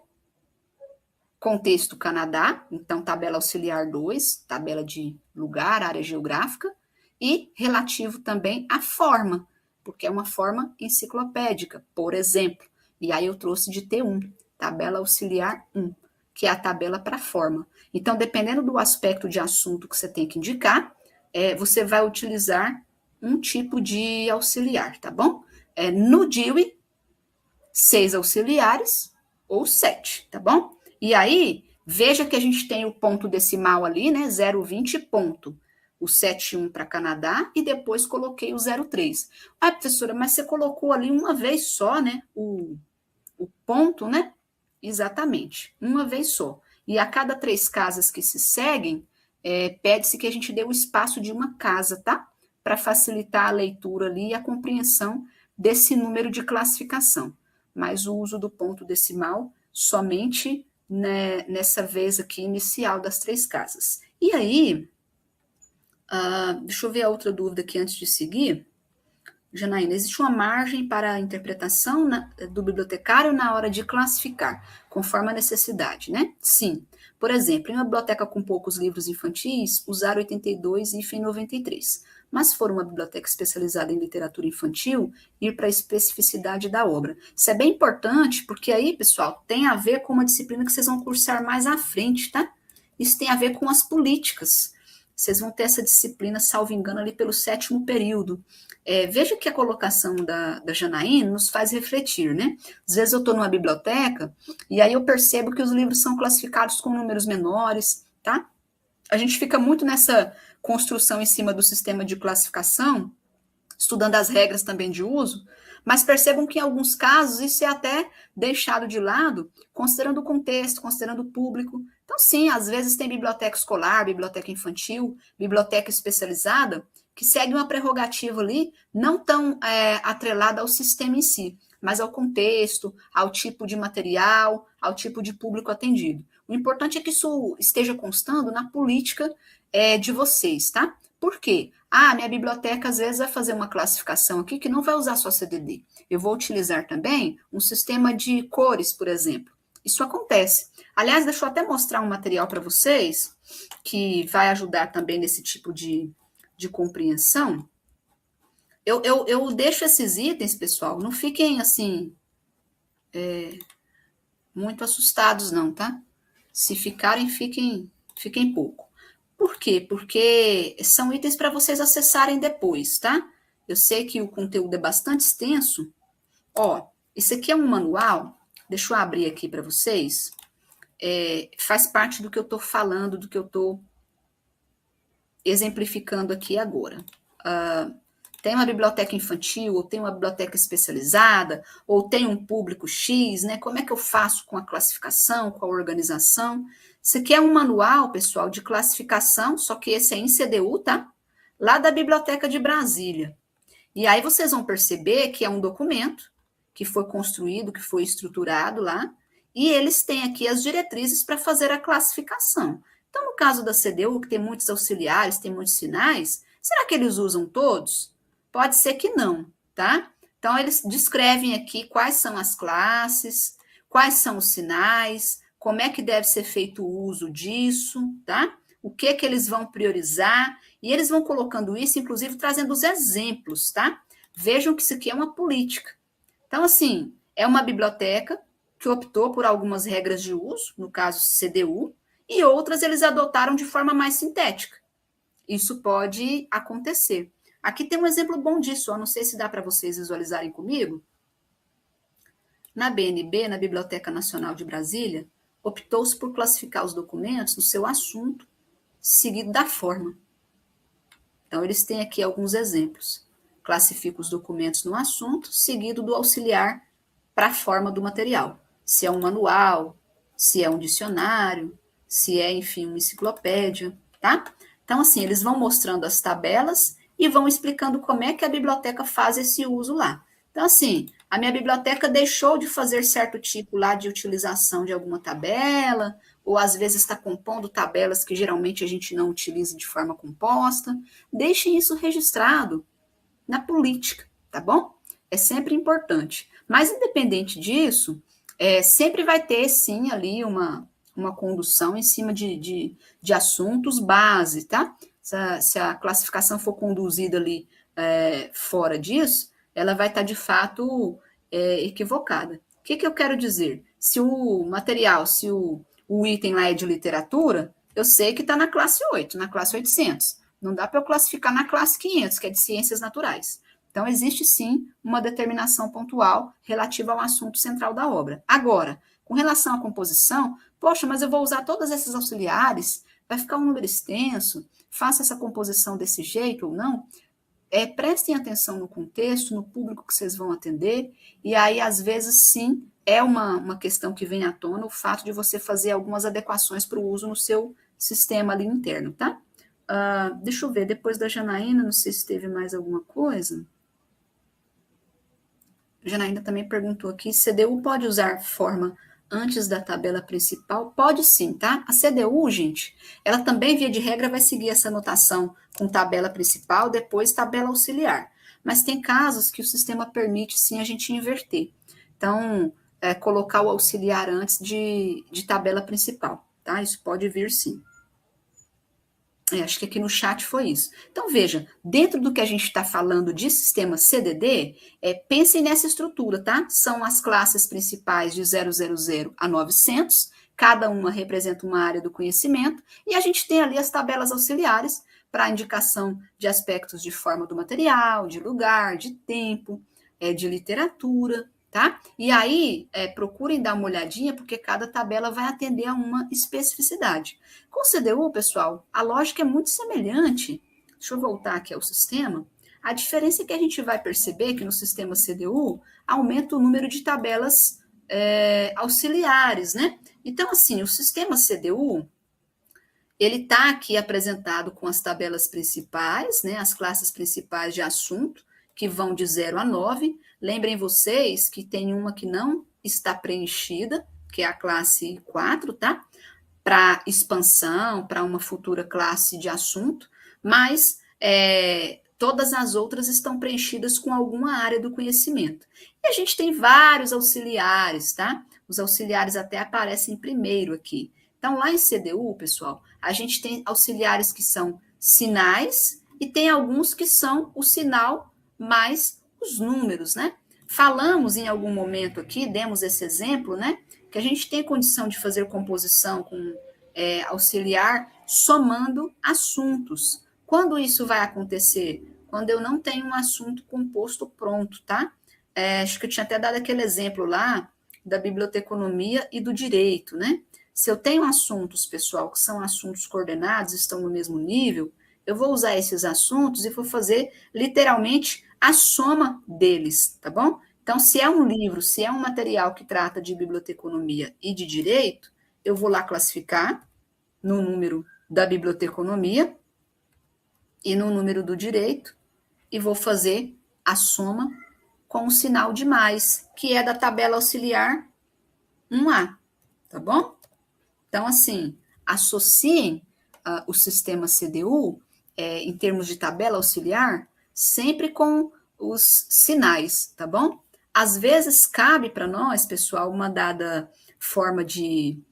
contexto Canadá, então tabela auxiliar 2, tabela de lugar, área geográfica, e relativo também à forma, porque é uma forma enciclopédica, por exemplo. E aí eu trouxe de T1, tabela auxiliar 1, que é a tabela para forma. Então, dependendo do aspecto de assunto que você tem que indicar, você vai utilizar um tipo de auxiliar, tá bom? No DIWI, 6 auxiliares ou 7, tá bom? E aí, veja que a gente tem o ponto decimal ali, né? 0,20 ponto. O 7,1 para Canadá e depois coloquei o 0,3. Ah, professora, mas você colocou ali uma vez só, né? O ponto, né? Exatamente, uma vez só. E a cada 3 casas que se seguem, pede-se que a gente dê o espaço de uma casa, tá? Para facilitar a leitura ali e a compreensão desse número de classificação. Mas o uso do ponto decimal somente, né, nessa vez aqui inicial das 3 casas. E aí, deixa eu ver a outra dúvida aqui antes de seguir. Janaína, existe uma margem para a interpretação do bibliotecário na hora de classificar, conforme a necessidade, né? Sim. Por exemplo, em uma biblioteca com poucos livros infantis, usar 82 e IFEM 93. Mas se for uma biblioteca especializada em literatura infantil, ir para a especificidade da obra. Isso é bem importante, porque aí, pessoal, tem a ver com uma disciplina que vocês vão cursar mais à frente, tá? Isso tem a ver com as políticas. Vocês vão ter essa disciplina, salvo engano, ali pelo 7º período. Veja que a colocação da Janaína nos faz refletir, né? Às vezes eu estou numa biblioteca e aí eu percebo que os livros são classificados com números menores, tá? A gente fica muito nessa construção em cima do sistema de classificação, estudando as regras também de uso, mas percebam que em alguns casos isso é até deixado de lado, considerando o contexto, considerando o público. Então, sim, às vezes tem biblioteca escolar, biblioteca infantil, biblioteca especializada, que segue uma prerrogativa ali, não tão atrelada ao sistema em si, mas ao contexto, ao tipo de material, ao tipo de público atendido. O importante é que isso esteja constando na política de vocês, tá? Por quê? Minha biblioteca às vezes vai fazer uma classificação aqui que não vai usar só CDD. Eu vou utilizar também um sistema de cores, por exemplo. Isso acontece. Aliás, deixa eu até mostrar um material para vocês que vai ajudar também nesse tipo de compreensão. Eu deixo esses itens, pessoal, não fiquem assim muito assustados não, tá? Se ficarem, fiquem pouco. Por quê? Porque são itens para vocês acessarem depois, tá? Eu sei que o conteúdo é bastante extenso. Ó, esse aqui é um manual, deixa eu abrir aqui para vocês. Faz parte do que eu estou falando, do que eu estou exemplificando aqui agora. Tem uma biblioteca infantil, ou tem uma biblioteca especializada, ou tem um público X, né? Como é que eu faço com a classificação, com a organização? Isso aqui é um manual, pessoal, de classificação, só que esse é em CDU, tá? Lá da Biblioteca de Brasília. E aí vocês vão perceber que é um documento que foi construído, que foi estruturado lá, e eles têm aqui as diretrizes para fazer a classificação. Então, no caso da CDU, que tem muitos auxiliares, tem muitos sinais, será que eles usam todos? Pode ser que não, tá? Então, eles descrevem aqui quais são as classes, quais são os sinais, como é que deve ser feito o uso disso, tá? O que eles vão priorizar, e eles vão colocando isso, inclusive, trazendo os exemplos, tá? Vejam que isso aqui é uma política. Então, assim, é uma biblioteca que optou por algumas regras de uso, no caso CDU, e outras eles adotaram de forma mais sintética. Isso pode acontecer. Aqui tem um exemplo bom disso, eu não sei se dá para vocês visualizarem comigo. Na BNB, na Biblioteca Nacional de Brasília, optou-se por classificar os documentos no seu assunto, seguido da forma. Então, eles têm aqui alguns exemplos. Classifica os documentos no assunto, seguido do auxiliar para a forma do material. Se é um manual, se é um dicionário, se é, enfim, uma enciclopédia, tá? Então, assim, eles vão mostrando as tabelas e vão explicando como é que a biblioteca faz esse uso lá. Então, assim, a minha biblioteca deixou de fazer certo tipo lá de utilização de alguma tabela, ou às vezes está compondo tabelas que geralmente a gente não utiliza de forma composta. Deixem isso registrado na política, tá bom? É sempre importante. Mas, independente disso, sempre vai ter, sim, ali uma condução em cima de assuntos base, tá? Se a classificação for conduzida ali fora disso, ela vai estar, de fato, equivocada. O que eu quero dizer? Se o material, se o item lá é de literatura, eu sei que está na classe 8, na classe 800. Não dá para eu classificar na classe 500, que é de ciências naturais. Então, existe sim uma determinação pontual relativa ao assunto central da obra. Agora, com relação à composição, poxa, mas eu vou usar todos esses auxiliares, vai ficar um número extenso, faça essa composição desse jeito ou não? Prestem atenção no contexto, no público que vocês vão atender, e aí, às vezes, sim, é uma questão que vem à tona o fato de você fazer algumas adequações para o uso no seu sistema ali interno, tá? Deixa eu ver, depois da Janaína, não sei se teve mais alguma coisa. A Janaína também perguntou aqui, CDU pode usar forma antes da tabela principal? Pode sim, tá? A CDU, gente, ela também, via de regra, vai seguir essa notação com tabela principal, depois tabela auxiliar. Mas tem casos que o sistema permite, sim, a gente inverter. Então, colocar o auxiliar antes de tabela principal, tá? Isso pode vir, sim. Acho que aqui no chat foi isso. Então, veja, dentro do que a gente está falando de sistema CDD, pensem nessa estrutura, tá? São as classes principais de 000 a 900, cada uma representa uma área do conhecimento, e a gente tem ali as tabelas auxiliares para indicação de aspectos de forma do material, de lugar, de tempo, de literatura, tá? E aí, procurem dar uma olhadinha, porque cada tabela vai atender a uma especificidade. Com o CDU, pessoal, a lógica é muito semelhante. Deixa eu voltar aqui ao sistema. A diferença é que a gente vai perceber que no sistema CDU aumenta o número de tabelas auxiliares, né? Então, assim, o sistema CDU, ele está aqui apresentado com as tabelas principais, né? As classes principais de assunto, que vão de 0 a 9. Lembrem vocês que tem uma que não está preenchida, que é a classe 4, tá? Para expansão, para uma futura classe de assunto, mas todas as outras estão preenchidas com alguma área do conhecimento. E a gente tem vários auxiliares, tá? Os auxiliares até aparecem primeiro aqui. Então, lá em CDU, pessoal, a gente tem auxiliares que são sinais e tem alguns que são o sinal mais os números, né? Falamos em algum momento aqui, demos esse exemplo, né? Que a gente tem condição de fazer composição com auxiliar somando assuntos. Quando isso vai acontecer? Quando eu não tenho um assunto composto pronto, tá? Acho que eu tinha até dado aquele exemplo lá da biblioteconomia e do direito, né? Se eu tenho assuntos, pessoal, que são assuntos coordenados, estão no mesmo nível, eu vou usar esses assuntos e vou fazer literalmente a soma deles, tá bom? Então, se é um livro, se é um material que trata de biblioteconomia e de direito, eu vou lá classificar no número da biblioteconomia e no número do direito e vou fazer a soma com o sinal de mais, que é da tabela auxiliar 1A, tá bom? Então, assim, associem o sistema CDU, em termos de tabela auxiliar, sempre com os sinais, tá bom? Às vezes cabe para nós, pessoal, uma dada forma de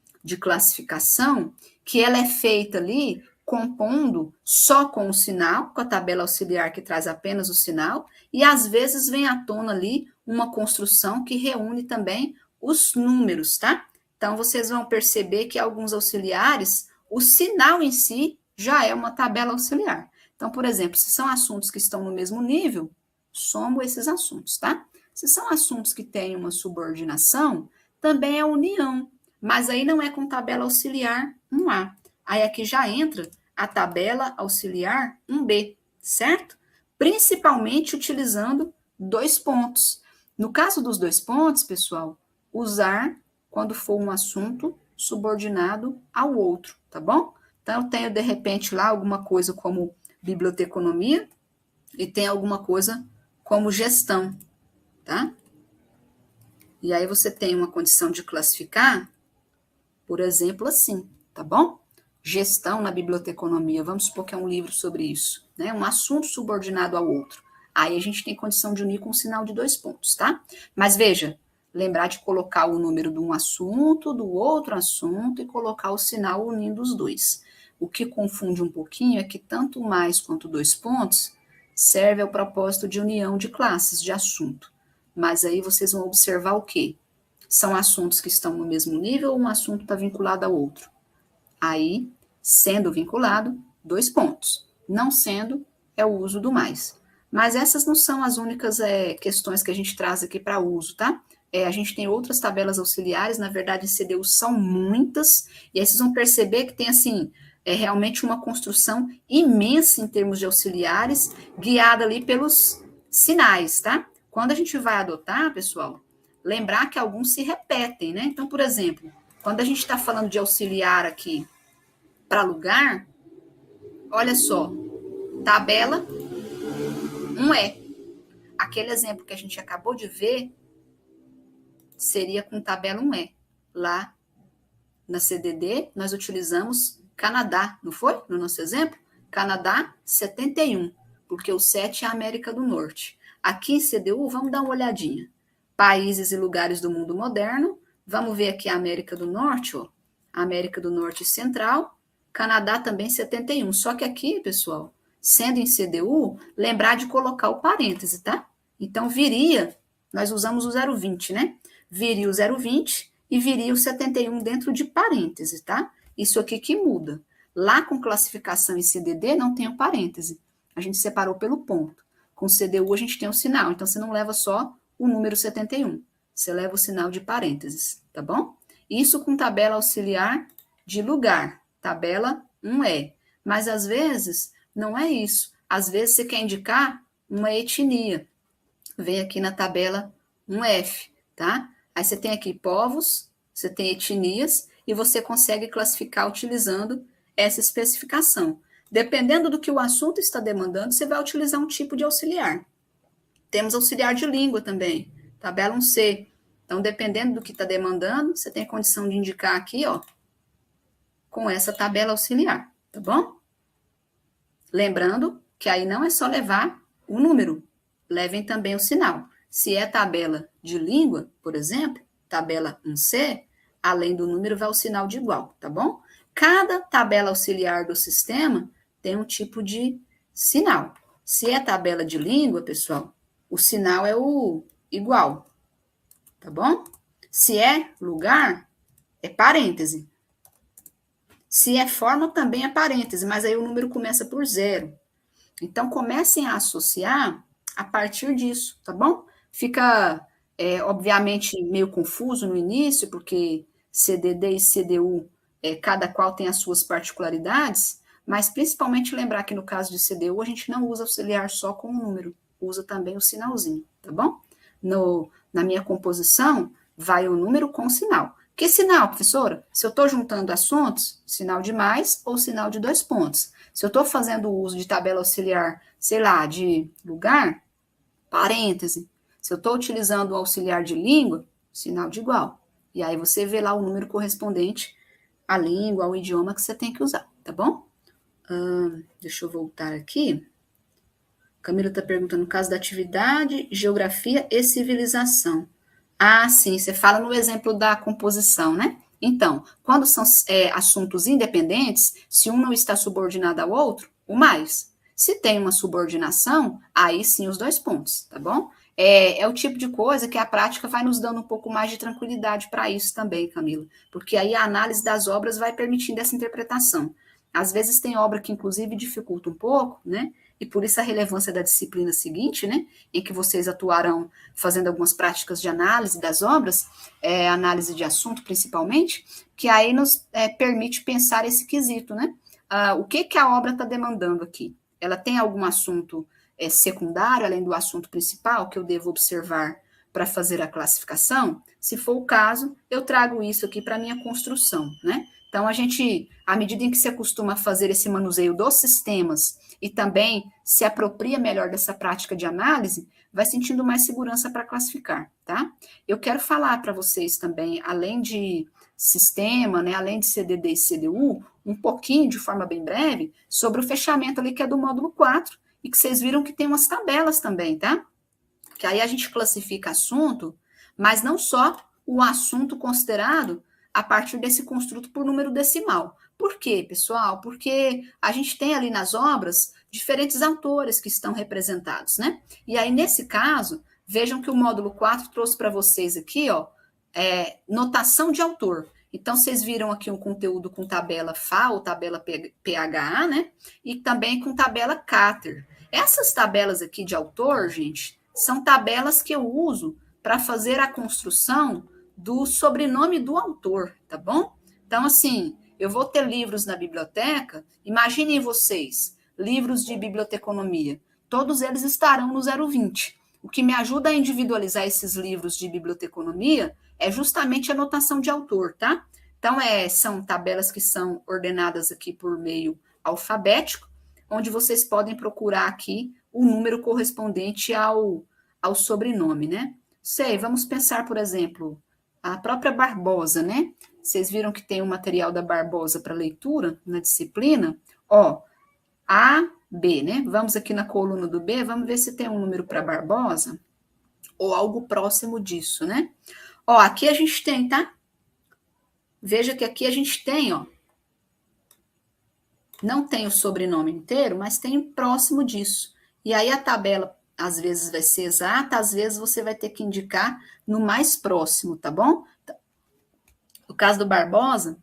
classificação, que ela é feita ali compondo só com o sinal, com a tabela auxiliar que traz apenas o sinal, e às vezes vem à tona ali uma construção que reúne também os números, tá? Então, vocês vão perceber que alguns auxiliares, o sinal em si já é uma tabela auxiliar. Então, por exemplo, se são assuntos que estão no mesmo nível, somo esses assuntos, tá? Se são assuntos que têm uma subordinação, também é união, mas aí não é com tabela auxiliar 1A. Aí aqui já entra a tabela auxiliar 1B, certo? Principalmente utilizando 2 pontos. No caso dos 2 pontos, pessoal, usar quando for um assunto subordinado ao outro, tá bom? Então, eu tenho, de repente, lá alguma coisa como biblioteconomia e tem alguma coisa como gestão, tá? E aí você tem uma condição de classificar, por exemplo, assim, tá bom? Gestão na biblioteconomia, vamos supor que é um livro sobre isso, né? Um assunto subordinado ao outro. Aí a gente tem condição de unir com um sinal de 2 pontos, tá? Mas veja, lembrar de colocar o número de um assunto, do outro assunto e colocar o sinal unindo os dois. O que confunde um pouquinho é que tanto mais quanto 2 pontos serve ao propósito de união de classes, de assunto. Mas aí vocês vão observar o quê? São assuntos que estão no mesmo nível ou um assunto está vinculado ao outro? Aí, sendo vinculado, 2 pontos. Não sendo, é o uso do mais. Mas essas não são as únicas questões que a gente traz aqui para uso, tá? A gente tem outras tabelas auxiliares, na verdade, em CDU são muitas, e aí vocês vão perceber que tem, assim, realmente uma construção imensa em termos de auxiliares, guiada ali pelos sinais, tá? Quando a gente vai adotar, pessoal, lembrar que alguns se repetem, né? Então, por exemplo, quando a gente está falando de auxiliar aqui para lugar, olha só, tabela 1E. Aquele exemplo que a gente acabou de ver seria com tabela 1E. Lá na CDD, nós utilizamos Canadá, não foi? No nosso exemplo? Canadá 71, porque o 7 é a América do Norte. Aqui em CDU, vamos dar uma olhadinha. Países e lugares do mundo moderno. Vamos ver aqui a América do Norte, ó. América do Norte Central. Canadá também 71. Só que aqui, pessoal, sendo em CDU, lembrar de colocar o parêntese, tá? Então, viria, nós usamos o 0,20, né? Viria o 0,20 e viria o 71 dentro de parêntese, tá? Isso aqui que muda. Lá com classificação em CDD não tem o parêntese. A gente separou pelo ponto. Com CDU a gente tem o sinal. Então, você não leva só o número 71. Você leva o sinal de parênteses, tá bom? Isso com tabela auxiliar de lugar. Tabela 1E. Mas, às vezes, não é isso. Às vezes, você quer indicar uma etnia. Vem aqui na tabela 1F, tá? Aí você tem aqui povos, você tem etnias, e você consegue classificar utilizando essa especificação. Dependendo do que o assunto está demandando, você vai utilizar um tipo de auxiliar. Temos auxiliar de língua também, tabela 1C. Então, dependendo do que está demandando, você tem condição de indicar aqui, ó, com essa tabela auxiliar, tá bom? Lembrando que aí não é só levar o número, levem também o sinal. Se é tabela de língua, por exemplo, tabela 1C, além do número vai o sinal de igual, tá bom? Cada tabela auxiliar do sistema tem um tipo de sinal. Se é tabela de língua, pessoal, o sinal é o igual, tá bom? Se é lugar, é parêntese. Se é forma, também é parêntese, mas aí o número começa por 0. Então, comecem a associar a partir disso, tá bom? Fica, obviamente, meio confuso no início, porque CDD e CDU, cada qual tem as suas particularidades, mas principalmente lembrar que no caso de CDU, a gente não usa auxiliar só com o número, usa também o sinalzinho, tá bom? Na minha composição, vai o número com o sinal. Que sinal, professora? Se eu estou juntando assuntos, sinal de mais ou sinal de 2 pontos. Se eu estou fazendo uso de tabela auxiliar, sei lá, de lugar, parêntese. Se eu estou utilizando o auxiliar de língua, sinal de igual. E aí você vê lá o número correspondente à língua, ao idioma que você tem que usar, tá bom? Deixa eu voltar aqui. Camila está perguntando, no caso da atividade, geografia e civilização. Ah, sim, você fala no exemplo da composição, né? Então, quando são assuntos independentes, se um não está subordinado ao outro, o mais. Se tem uma subordinação, aí sim os 2 pontos, tá bom? É o tipo de coisa que a prática vai nos dando um pouco mais de tranquilidade para isso também, Camila, porque aí a análise das obras vai permitindo essa interpretação. Às vezes tem obra que, inclusive, dificulta um pouco, né? E por isso a relevância da disciplina seguinte, né? Em que vocês atuarão fazendo algumas práticas de análise das obras, análise de assunto principalmente, que aí nos permite pensar esse quesito, né? O que a obra está demandando aqui? Ela tem algum assunto secundário, além do assunto principal, que eu devo observar para fazer a classificação? Se for o caso, eu trago isso aqui para a minha construção, né? Então, a gente, à medida em que se acostuma a fazer esse manuseio dos sistemas e também se apropria melhor dessa prática de análise, vai sentindo mais segurança para classificar, tá? Eu quero falar para vocês também, além de sistema, né, além de CDD e CDU, um pouquinho, de forma bem breve, sobre o fechamento ali que é do módulo 4, e que vocês viram que tem umas tabelas também, tá? Que aí a gente classifica assunto, mas não só o assunto considerado a partir desse construto por número decimal. Por quê, pessoal? Porque a gente tem ali nas obras diferentes autores que estão representados, né? E aí, nesse caso, vejam que o módulo 4 trouxe para vocês aqui, ó, notação de autor. Então, vocês viram aqui um conteúdo com tabela FA ou tabela PHA, né? E também com tabela Cater. Essas tabelas aqui de autor, gente, são tabelas que eu uso para fazer a construção do sobrenome do autor, tá bom? Então, assim, eu vou ter livros na biblioteca, imaginem vocês, livros de biblioteconomia, todos eles estarão no 020. O que me ajuda a individualizar esses livros de biblioteconomia é justamente a notação de autor, tá? Então, são tabelas que são ordenadas aqui por meio alfabético, onde vocês podem procurar aqui o número correspondente ao sobrenome, né? Vamos pensar, por exemplo, a própria Barbosa, né? Vocês viram que tem um material da Barbosa para leitura na disciplina? Ó, A, B, né? Vamos aqui na coluna do B, vamos ver se tem um número para Barbosa ou algo próximo disso, né? Ó, aqui a gente tem, tá? Veja que aqui a gente tem, ó, não tem o sobrenome inteiro, mas tem próximo disso. E aí a tabela, às vezes, vai ser exata, às vezes você vai ter que indicar no mais próximo, tá bom? No caso do Barbosa,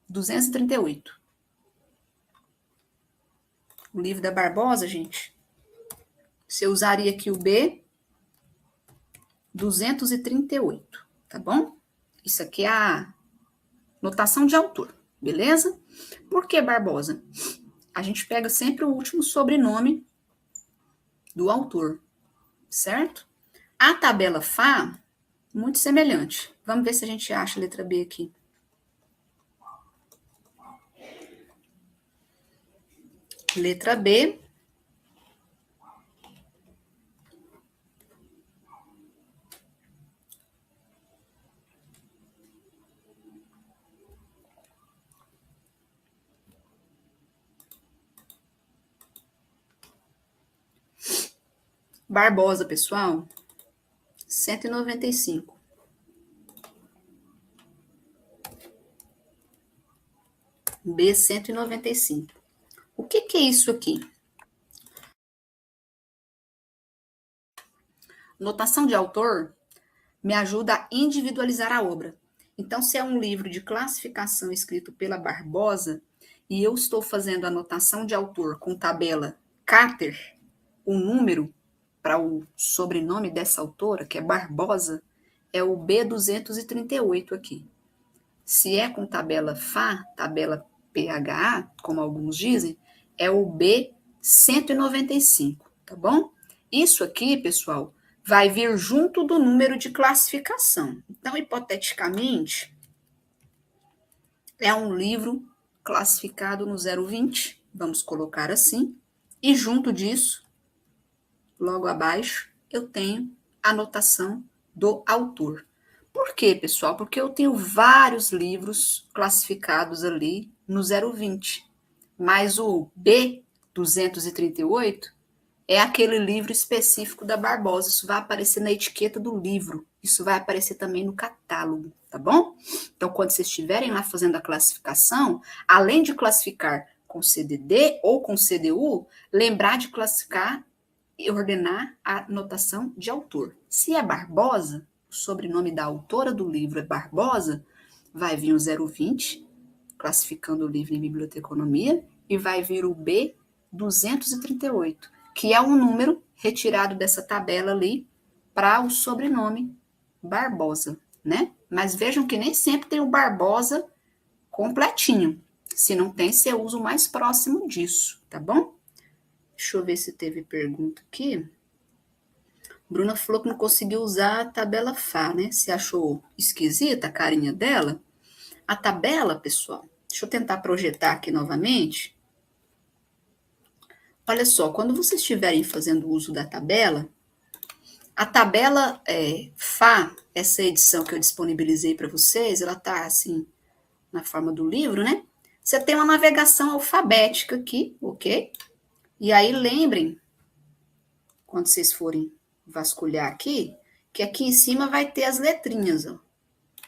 238. O livro da Barbosa, gente, você usaria aqui o B, 238, tá bom? Isso aqui é a notação de autor, beleza? Por que Barbosa? A gente pega sempre o último sobrenome do autor, certo? A tabela Fá, muito semelhante. Vamos ver se a gente acha a letra B aqui. Letra B. Barbosa, pessoal, 195. B, 195. O que é isso aqui? Notação de autor me ajuda a individualizar a obra. Então, se é um livro de classificação escrito pela Barbosa e eu estou fazendo a notação de autor com tabela Cater, o número para o sobrenome dessa autora, que é Barbosa, é o B238 aqui. Se é com tabela FA, tabela PHA, como alguns dizem, é o B195, tá bom? Isso aqui, pessoal, vai vir junto do número de classificação. Então, hipoteticamente, é um livro classificado no 020, vamos colocar assim, e junto disso, logo abaixo, eu tenho a anotação do autor. Por quê, pessoal? Porque eu tenho vários livros classificados ali no 020, mas o B238, é aquele livro específico da Barbosa. Isso vai aparecer na etiqueta do livro. Isso vai aparecer também no catálogo, tá bom? Então, quando vocês estiverem lá fazendo a classificação, além de classificar com CDD ou com CDU, lembrar de classificar e ordenar a notação de autor. Se é Barbosa, o sobrenome da autora do livro é Barbosa, vai vir o 020, classificando o livro em biblioteconomia, e vai vir o B238, que é um número retirado dessa tabela ali para o sobrenome Barbosa, né? Mas vejam que nem sempre tem o Barbosa completinho. Se não tem, você usa o mais próximo disso, tá bom? Deixa eu ver se teve pergunta aqui. Bruna falou que não conseguiu usar a tabela Fá, né? Você achou esquisita a carinha dela? A tabela, pessoal, deixa eu tentar projetar aqui novamente. Olha só, quando vocês estiverem fazendo uso da tabela, a tabela Fá, essa edição que eu disponibilizei para vocês, ela tá assim, na forma do livro, né? Você tem uma navegação alfabética aqui, ok? E aí lembrem, quando vocês forem vasculhar aqui, que aqui em cima vai ter as letrinhas, ó.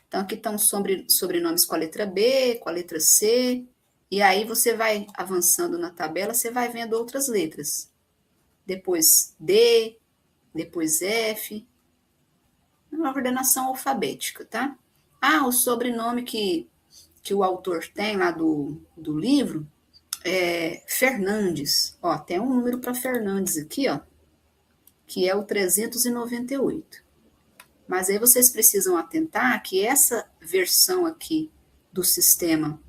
Então, aqui estão sobrenomes com a letra B, com a letra C, e aí você vai avançando na tabela, você vai vendo outras letras. Depois D, depois F, uma ordenação alfabética, tá? Ah, o sobrenome que o autor tem lá do livro é Fernandes. Ó, tem um número para Fernandes aqui, ó, que é o 398. Mas aí vocês precisam atentar que essa versão aqui do sistema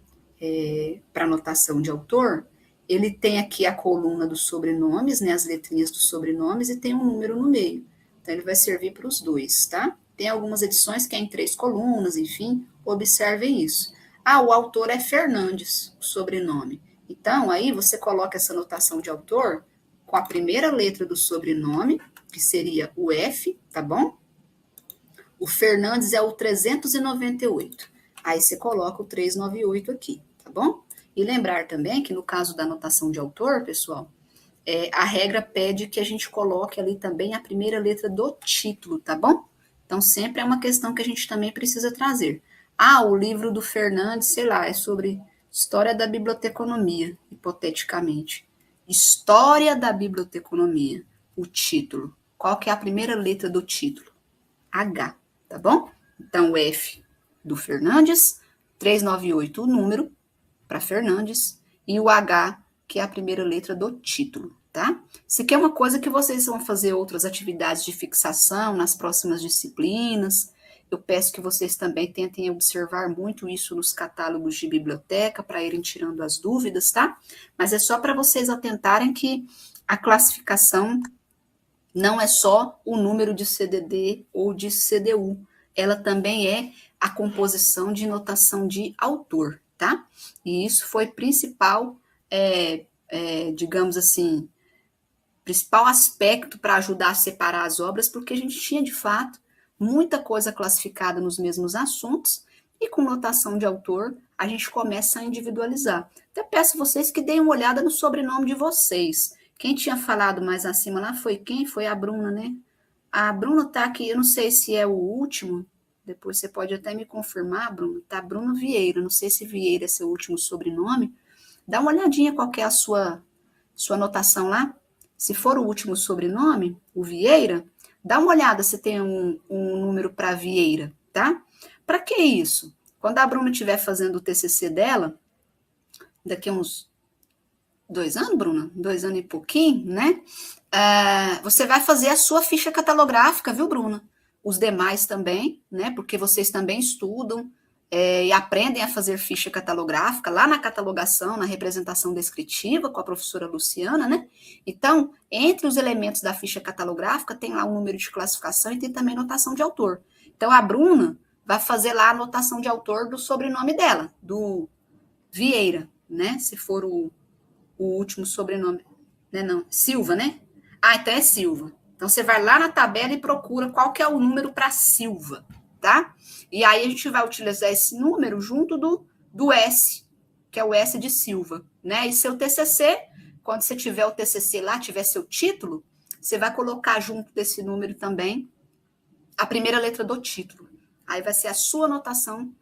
para anotação de autor, ele tem aqui a coluna dos sobrenomes, né, as letrinhas dos sobrenomes, e tem um número no meio. Então, ele vai servir para os dois, tá? Tem algumas edições que é em 3 colunas, enfim, observem isso. Ah, o autor é Fernandes, o sobrenome. Então, aí você coloca essa anotação de autor com a primeira letra do sobrenome, que seria o F, tá bom? O Fernandes é o 398. Aí você coloca o 398 aqui, tá bom? E lembrar também que no caso da anotação de autor, pessoal, a regra pede que a gente coloque ali também a primeira letra do título, tá bom? Então, sempre é uma questão que a gente também precisa trazer. Ah, o livro do Fernandes, sei lá, é sobre história da biblioteconomia, hipoteticamente. História da biblioteconomia, o título. Qual que é a primeira letra do título? H, tá bom? Então, o F do Fernandes, 398 o número para Fernandes, e o H, que é a primeira letra do título, tá? Isso aqui é uma coisa que vocês vão fazer outras atividades de fixação nas próximas disciplinas. Eu peço que vocês também tentem observar muito isso nos catálogos de biblioteca, para irem tirando as dúvidas, tá? Mas é só para vocês atentarem que a classificação não é só o número de CDD ou de CDU, ela também é a composição de notação de autor, tá? E isso foi principal, digamos assim, principal aspecto para ajudar a separar as obras, porque a gente tinha, de fato, muita coisa classificada nos mesmos assuntos, e com notação de autor, a gente começa a individualizar. Até peço vocês que deem uma olhada no sobrenome de vocês. Quem tinha falado mais acima lá foi quem? Foi a Bruna, né? A Bruna tá aqui, eu não sei se é o último, depois você pode até me confirmar, Bruna. Tá Bruna Vieira, não sei se Vieira é seu último sobrenome. Dá uma olhadinha qual que é a sua anotação lá. Se for o último sobrenome, o Vieira, dá uma olhada se tem um número para Vieira, tá? Para que isso? Quando a Bruna estiver fazendo o TCC dela, daqui a uns 2 anos, Bruna? 2 anos e pouquinho, né? Você vai fazer a sua ficha catalográfica, viu, Bruna? Os demais também, né? Porque vocês também estudam e aprendem a fazer ficha catalográfica lá na catalogação, na representação descritiva com a professora Luciana, né? Então, entre os elementos da ficha catalográfica, tem lá um número de classificação e tem também notação de autor. Então, a Bruna vai fazer lá a notação de autor do sobrenome dela, do Vieira, né? Se for o último sobrenome, né? Não, Silva, né? Ah, então é Silva. Então, você vai lá na tabela e procura qual que é o número para Silva, tá? E aí, a gente vai utilizar esse número junto do S, que é o S de Silva, né? E seu TCC, quando você tiver o TCC lá, tiver seu título, você vai colocar junto desse número também a primeira letra do título. Aí vai ser a sua anotação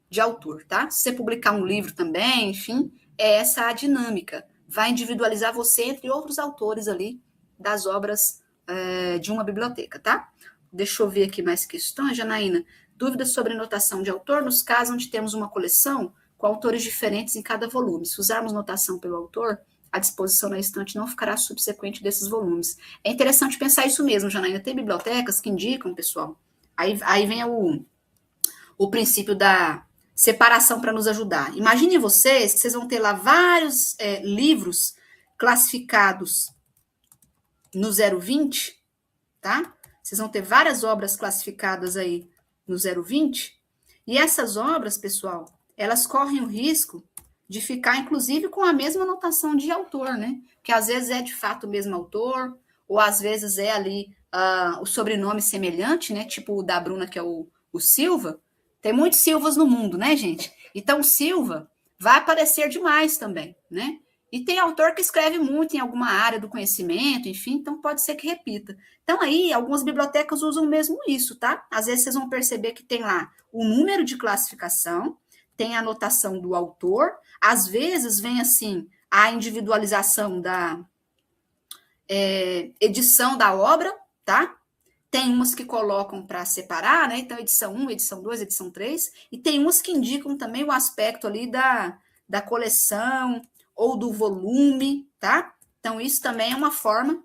de autor, tá? Se você publicar um livro também, enfim, é essa a dinâmica. Vai individualizar você entre outros autores ali das obras de uma biblioteca, tá? Deixa eu ver aqui mais questões, Janaína. Dúvidas sobre notação de autor nos casos onde temos uma coleção com autores diferentes em cada volume. Se usarmos notação pelo autor, a disposição na estante não ficará subsequente desses volumes. É interessante pensar isso mesmo, Janaína. Tem bibliotecas que indicam, pessoal. Aí vem o princípio da separação para nos ajudar. Imaginem vocês que vocês vão ter lá vários livros classificados no 020, tá? Vocês vão ter várias obras classificadas aí no 020, e essas obras, pessoal, elas correm o risco de ficar, inclusive, com a mesma anotação de autor, né? Que às vezes é de fato o mesmo autor, ou às vezes é ali o sobrenome semelhante, né? Tipo o da Bruna, que é o Silva. Tem muitos Silvas no mundo, né, gente? Então, Silva vai aparecer demais também, né? E tem autor que escreve muito em alguma área do conhecimento, enfim, então pode ser que repita. Então, aí, algumas bibliotecas usam mesmo isso, tá? Às vezes vocês vão perceber que tem lá o número de classificação, tem a anotação do autor, às vezes vem, assim, a individualização da edição da obra, tá? Tem umas que colocam para separar, né? Então, edição 1, edição 2, edição 3, e tem umas que indicam também o aspecto ali da coleção ou do volume, tá? Então, isso também é uma forma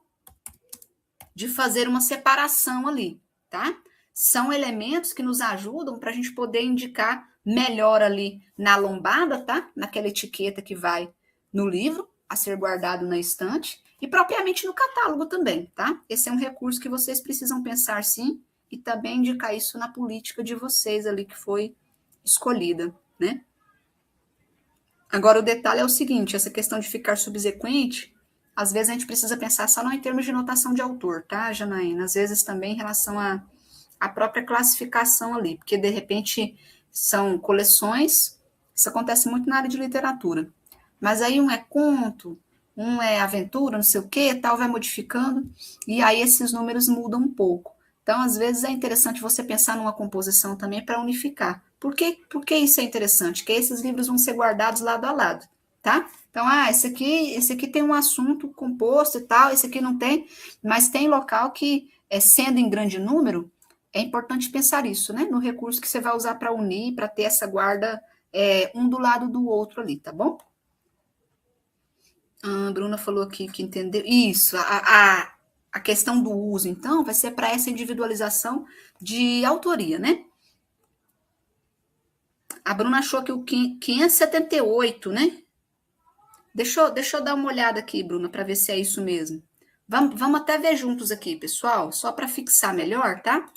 de fazer uma separação ali, tá? São elementos que nos ajudam para a gente poder indicar melhor ali na lombada, tá? Naquela etiqueta que vai no livro, a ser guardado na estante, e propriamente no catálogo também, tá? Esse é um recurso que vocês precisam pensar, sim, e também indicar isso na política de vocês ali que foi escolhida, né? Agora, o detalhe é o seguinte, essa questão de ficar subsequente, às vezes a gente precisa pensar só não em termos de notação de autor, tá, Janaína? Às vezes também em relação à própria classificação ali, porque, de repente, são coleções, isso acontece muito na área de literatura, mas aí um é conto, um é aventura, não sei o quê, tal, vai modificando, e aí esses números mudam um pouco. Então, às vezes, é interessante você pensar numa composição também para unificar. Por que isso é interessante? Porque esses livros vão ser guardados lado a lado, tá? Então, esse aqui tem um assunto composto e tal, esse aqui não tem, mas tem local que, sendo em grande número, é importante pensar isso, né? No recurso que você vai usar para unir, para ter essa guarda um do lado do outro ali, tá bom? A Bruna falou aqui que entendeu. Isso, a questão do uso, então, vai ser para essa individualização de autoria, né? A Bruna achou que o 578, né? Deixa eu dar uma olhada aqui, Bruna, para ver se é isso mesmo. Vamos até ver juntos aqui, pessoal, só para fixar melhor, tá?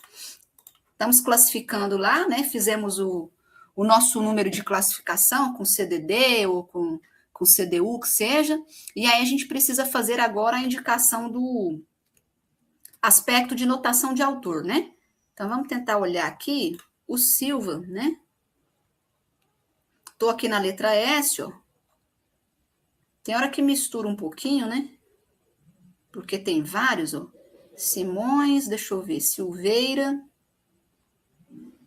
Estamos classificando lá, né? Fizemos o nosso número de classificação com CDD ou com CDU, que seja, e aí a gente precisa fazer agora a indicação do aspecto de notação de autor, né? Então, vamos tentar olhar aqui o Silva, né? Estou aqui na letra S, ó. Tem hora que mistura um pouquinho, né? Porque tem vários, ó. Simões, deixa eu ver, Silveira.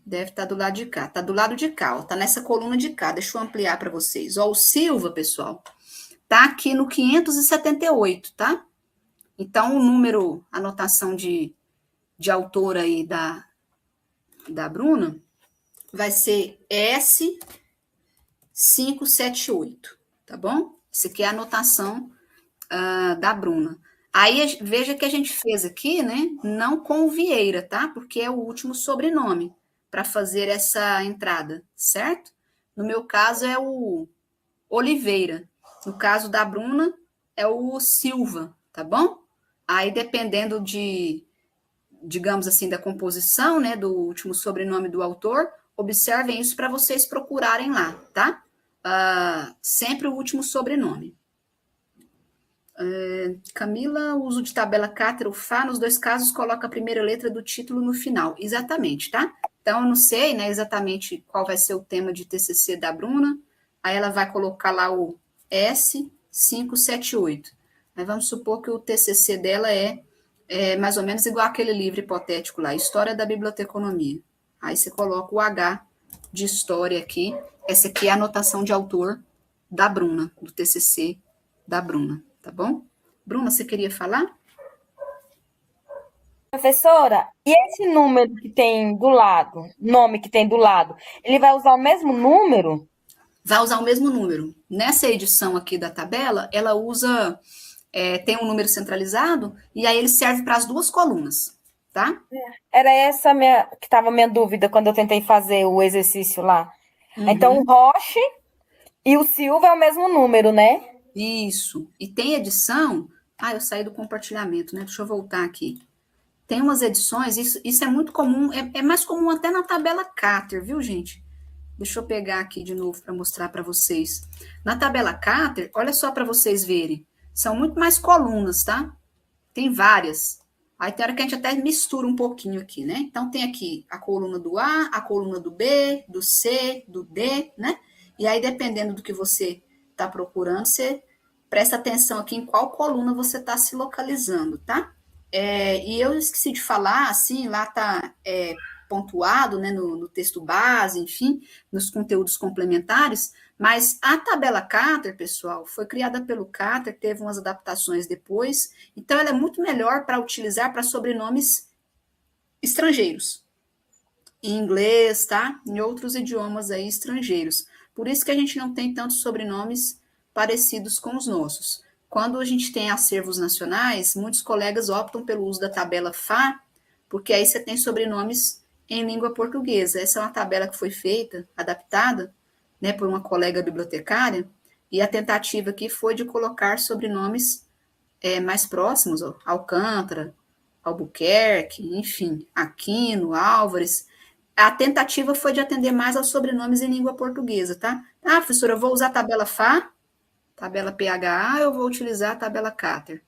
Deve estar do lado de cá. Tá do lado de cá, ó. Tá nessa coluna de cá. Deixa eu ampliar para vocês. Ó, o Silva, pessoal, tá aqui no 578, tá? Então, o número, anotação de autor aí da Bruna, vai ser S578, tá bom? Isso aqui é a anotação da Bruna. Aí, veja que a gente fez aqui, né? Não com o Vieira, tá? Porque é o último sobrenome para fazer essa entrada, certo? No meu caso, é o Oliveira. No caso da Bruna, é o Silva, tá bom? Aí, dependendo digamos assim, da composição, né, do último sobrenome do autor, observem isso para vocês procurarem lá, tá? Sempre o último sobrenome. Camila, o uso de tabela cátera ou Fá, nos dois casos, coloca a primeira letra do título no final. Exatamente, tá? Então, eu não sei, né, exatamente qual vai ser o tema de TCC da Bruna. Aí ela vai colocar lá o S578. Mas vamos supor que o TCC dela é mais ou menos igual aquele livro hipotético lá, História da Biblioteconomia. Aí você coloca o H de história aqui. Essa aqui é a anotação de autor da Bruna, do TCC da Bruna, tá bom? Bruna, você queria falar? Professora, e esse número que tem do lado, nome que tem do lado, ele vai usar o mesmo número? Vai usar o mesmo número. Nessa edição aqui da tabela, ela usa, tem um número centralizado, e aí ele serve para as duas colunas, tá? Era essa que estava a minha dúvida quando eu tentei fazer o exercício lá. Então, o Uhum. Roche e o Silva é o mesmo número, né? Isso. E tem edição. Ah, eu saí do compartilhamento, né? Deixa eu voltar aqui. Tem umas edições, isso é muito comum, é mais comum até na tabela Cater, viu, gente? Deixa eu pegar aqui de novo para mostrar para vocês. Na tabela Cater, olha só para vocês verem, são muito mais colunas, tá? Tem várias. Aí tem hora que a gente até mistura um pouquinho aqui, né? Então tem aqui a coluna do A, a coluna do B, do C, do D, né? E aí, dependendo do que você está procurando, você presta atenção aqui em qual coluna você está se localizando, tá? E eu esqueci de falar, assim, lá está pontuado, né, no texto base, enfim, nos conteúdos complementares, mas a tabela Cater, pessoal, foi criada pelo Cater, teve umas adaptações depois, então ela é muito melhor para utilizar para sobrenomes estrangeiros, em inglês, tá? Em outros idiomas aí estrangeiros. Por isso que a gente não tem tantos sobrenomes parecidos com os nossos. Quando a gente tem acervos nacionais, muitos colegas optam pelo uso da tabela FA, porque aí você tem sobrenomes em língua portuguesa. Essa é uma tabela que foi feita, adaptada, né, por uma colega bibliotecária, e a tentativa aqui foi de colocar sobrenomes mais próximos, ó, Alcântara, Albuquerque, enfim, Aquino, Álvares. A tentativa foi de atender mais aos sobrenomes em língua portuguesa, tá? Ah, professora, eu vou usar a tabela FA, tabela PHA, eu vou utilizar a tabela Cater.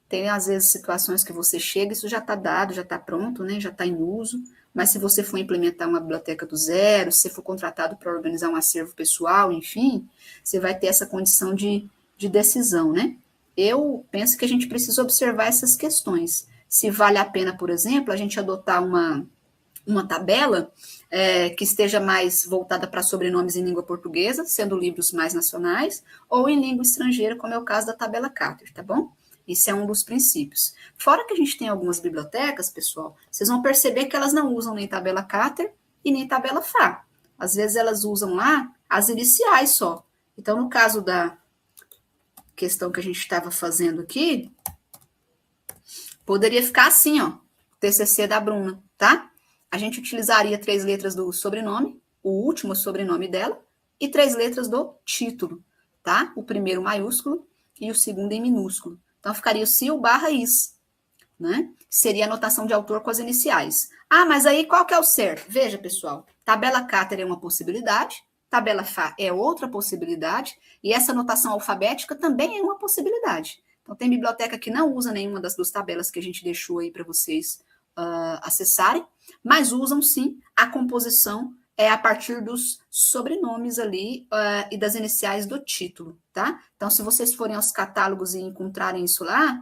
Tem, às vezes, situações que você chega, isso já está dado, já está pronto, né? Já está em uso, mas se você for implementar uma biblioteca do zero, se for contratado para organizar um acervo pessoal, enfim, você vai ter essa condição de decisão, né? Eu penso que a gente precisa observar essas questões. Se vale a pena, por exemplo, a gente adotar uma tabela que esteja mais voltada para sobrenomes em língua portuguesa, sendo livros mais nacionais, ou em língua estrangeira, como é o caso da tabela Cater, tá bom? Isso é um dos princípios. Fora que a gente tem algumas bibliotecas, pessoal, vocês vão perceber que elas não usam nem tabela Cater e nem tabela FA. Às vezes elas usam lá as iniciais só. Então, no caso da questão que a gente estava fazendo aqui, poderia ficar assim, ó, TCC da Bruna, tá? A gente utilizaria 3 letras do sobrenome, o último sobrenome dela, e 3 letras do título, tá? O primeiro maiúsculo e o segundo em minúsculo. Então, ficaria o sil barra is, né? Seria a anotação de autor com as iniciais. Ah, mas aí qual que é o certo? Veja, pessoal, tabela Cater é uma possibilidade, tabela FA é outra possibilidade, e essa anotação alfabética também é uma possibilidade. Então, tem biblioteca que não usa nenhuma das duas tabelas que a gente deixou aí para vocês acessarem, mas usam sim a composição a partir dos sobrenomes ali e das iniciais do título, tá? Então, se vocês forem aos catálogos e encontrarem isso lá,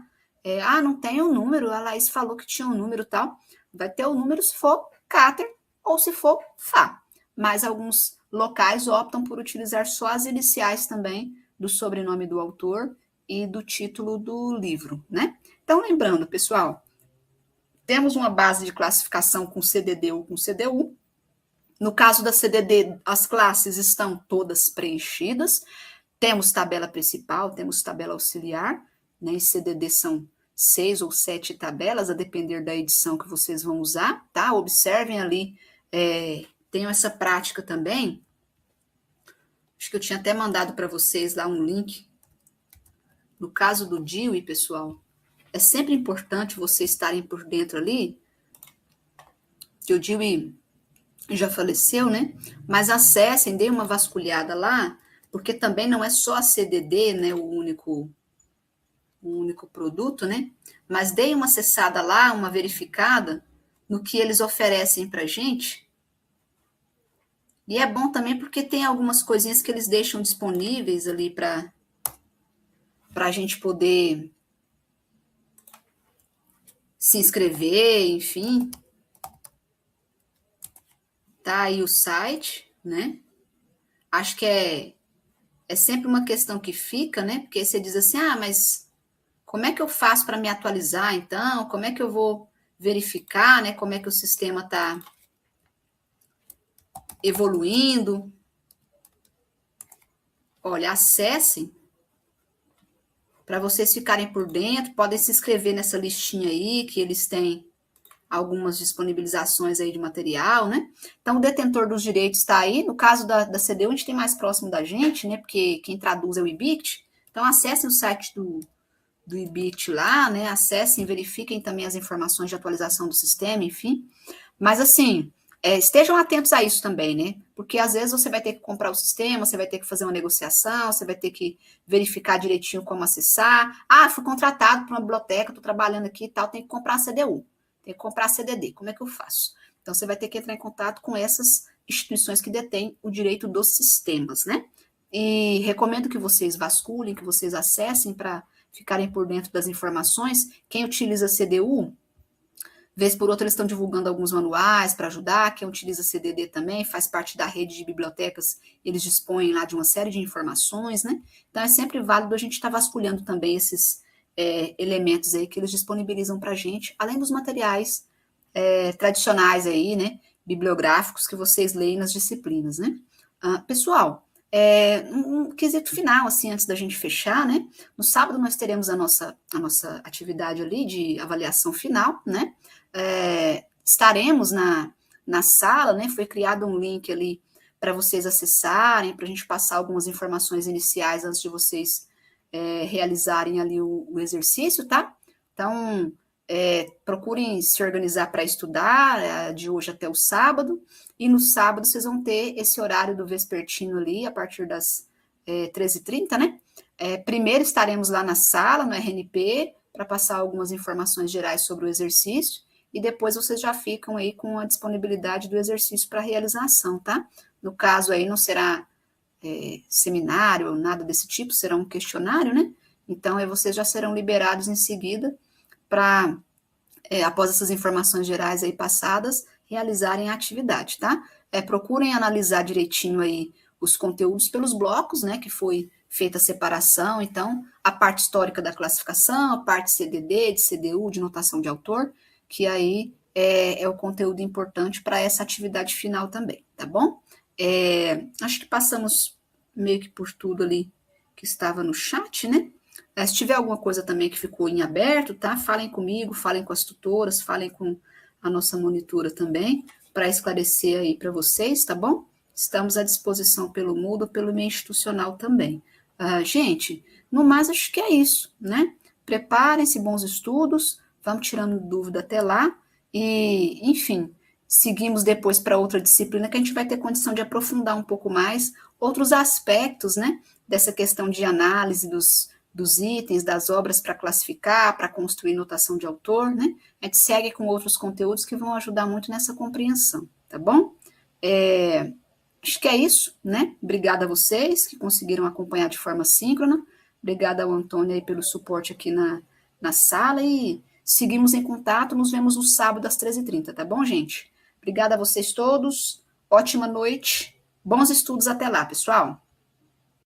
não tem um número, a Laís falou que tinha um número tal, vai ter o número se for Cater ou se for Fá, mas alguns locais optam por utilizar só as iniciais também do sobrenome do autor e do título do livro, né? Então, lembrando, pessoal, temos uma base de classificação com CDD ou com CDU. No caso da CDD, as classes estão todas preenchidas. Temos tabela principal, temos tabela auxiliar, né? Em CDD são 6 ou 7 tabelas, a depender da edição que vocês vão usar, tá? Observem ali, tenham essa prática também. Acho que eu tinha até mandado para vocês lá um link. No caso do DIUI, pessoal, é sempre importante vocês estarem por dentro ali, que o DIUI já faleceu, né? Mas acessem, deem uma vasculhada lá, porque também não é só a CDD, né, o único produto, né? Mas deem uma acessada lá, uma verificada no que eles oferecem para gente. E é bom também porque tem algumas coisinhas que eles deixam disponíveis ali para para a gente poder se inscrever, enfim. Tá aí o site, né? Acho que é sempre uma questão que fica, né? Porque você diz assim, mas como é que eu faço para me atualizar, então? Como é que eu vou verificar, né? Como é que o sistema está evoluindo? Olha, acessem para vocês ficarem por dentro, podem se inscrever nessa listinha aí, que eles têm algumas disponibilizações aí de material, né? Então, o detentor dos direitos está aí. No caso da CDU, a gente tem mais próximo da gente, né? Porque quem traduz é o IBICT. Então, acessem o site do IBICT lá, né? Acessem, verifiquem também as informações de atualização do sistema, enfim. Mas, assim, estejam atentos a isso também, né? Porque, às vezes, você vai ter que comprar o sistema, você vai ter que fazer uma negociação, você vai ter que verificar direitinho como acessar. Ah, fui contratado por uma biblioteca, estou trabalhando aqui e tal, tem que comprar a CDU. Tem que comprar CDD, como é que eu faço? Então, você vai ter que entrar em contato com essas instituições que detêm o direito dos sistemas, né? E recomendo que vocês vasculhem, que vocês acessem para ficarem por dentro das informações. Quem utiliza CDU, vez por outra eles estão divulgando alguns manuais para ajudar. Quem utiliza CDD também, faz parte da rede de bibliotecas, eles dispõem lá de uma série de informações, né? Então, é sempre válido a gente estar vasculhando também esses elementos aí que eles disponibilizam para a gente, além dos materiais tradicionais aí, né, bibliográficos que vocês leem nas disciplinas, né? Pessoal, um quesito final, assim, antes da gente fechar, né? No sábado nós teremos a nossa atividade ali de avaliação final, né? Estaremos na sala, né? Foi criado um link ali para vocês acessarem, para a gente passar algumas informações iniciais antes de vocês realizarem ali o exercício, tá? Então, procurem se organizar para estudar de hoje até o sábado, e no sábado vocês vão ter esse horário do vespertino ali, a partir das 13h30, né? Primeiro estaremos lá na sala, no RNP, para passar algumas informações gerais sobre o exercício, e depois vocês já ficam aí com a disponibilidade do exercício para realização, tá? No caso aí não será seminário ou nada desse tipo, será um questionário, né? Então, vocês já serão liberados em seguida para, após essas informações gerais aí passadas, realizarem a atividade, tá? Procurem analisar direitinho aí os conteúdos pelos blocos, né, que foi feita a separação. Então, a parte histórica da classificação, a parte CDD, de CDU, de notação de autor, que aí é o conteúdo importante para essa atividade final também, tá bom? Acho que passamos meio que por tudo ali que estava no chat, né? Se tiver alguma coisa também que ficou em aberto, tá? Falem comigo, falem com as tutoras, falem com a nossa monitora também, para esclarecer aí para vocês, tá bom? Estamos à disposição pelo Moodle, pelo e-mail institucional também. Gente, no mais acho que é isso, né? Preparem-se, bons estudos, vamos tirando dúvida até lá, e, enfim, seguimos depois para outra disciplina que a gente vai ter condição de aprofundar um pouco mais outros aspectos, né, dessa questão de análise dos itens, das obras para classificar, para construir notação de autor, né? A gente segue com outros conteúdos que vão ajudar muito nessa compreensão, tá bom? Acho que é isso, né? Obrigada a vocês que conseguiram acompanhar de forma síncrona. Obrigada ao Antônio aí pelo suporte aqui na sala, e seguimos em contato. Nos vemos no sábado às 13h30, tá bom, gente? Obrigada a vocês todos, ótima noite, bons estudos até lá, pessoal!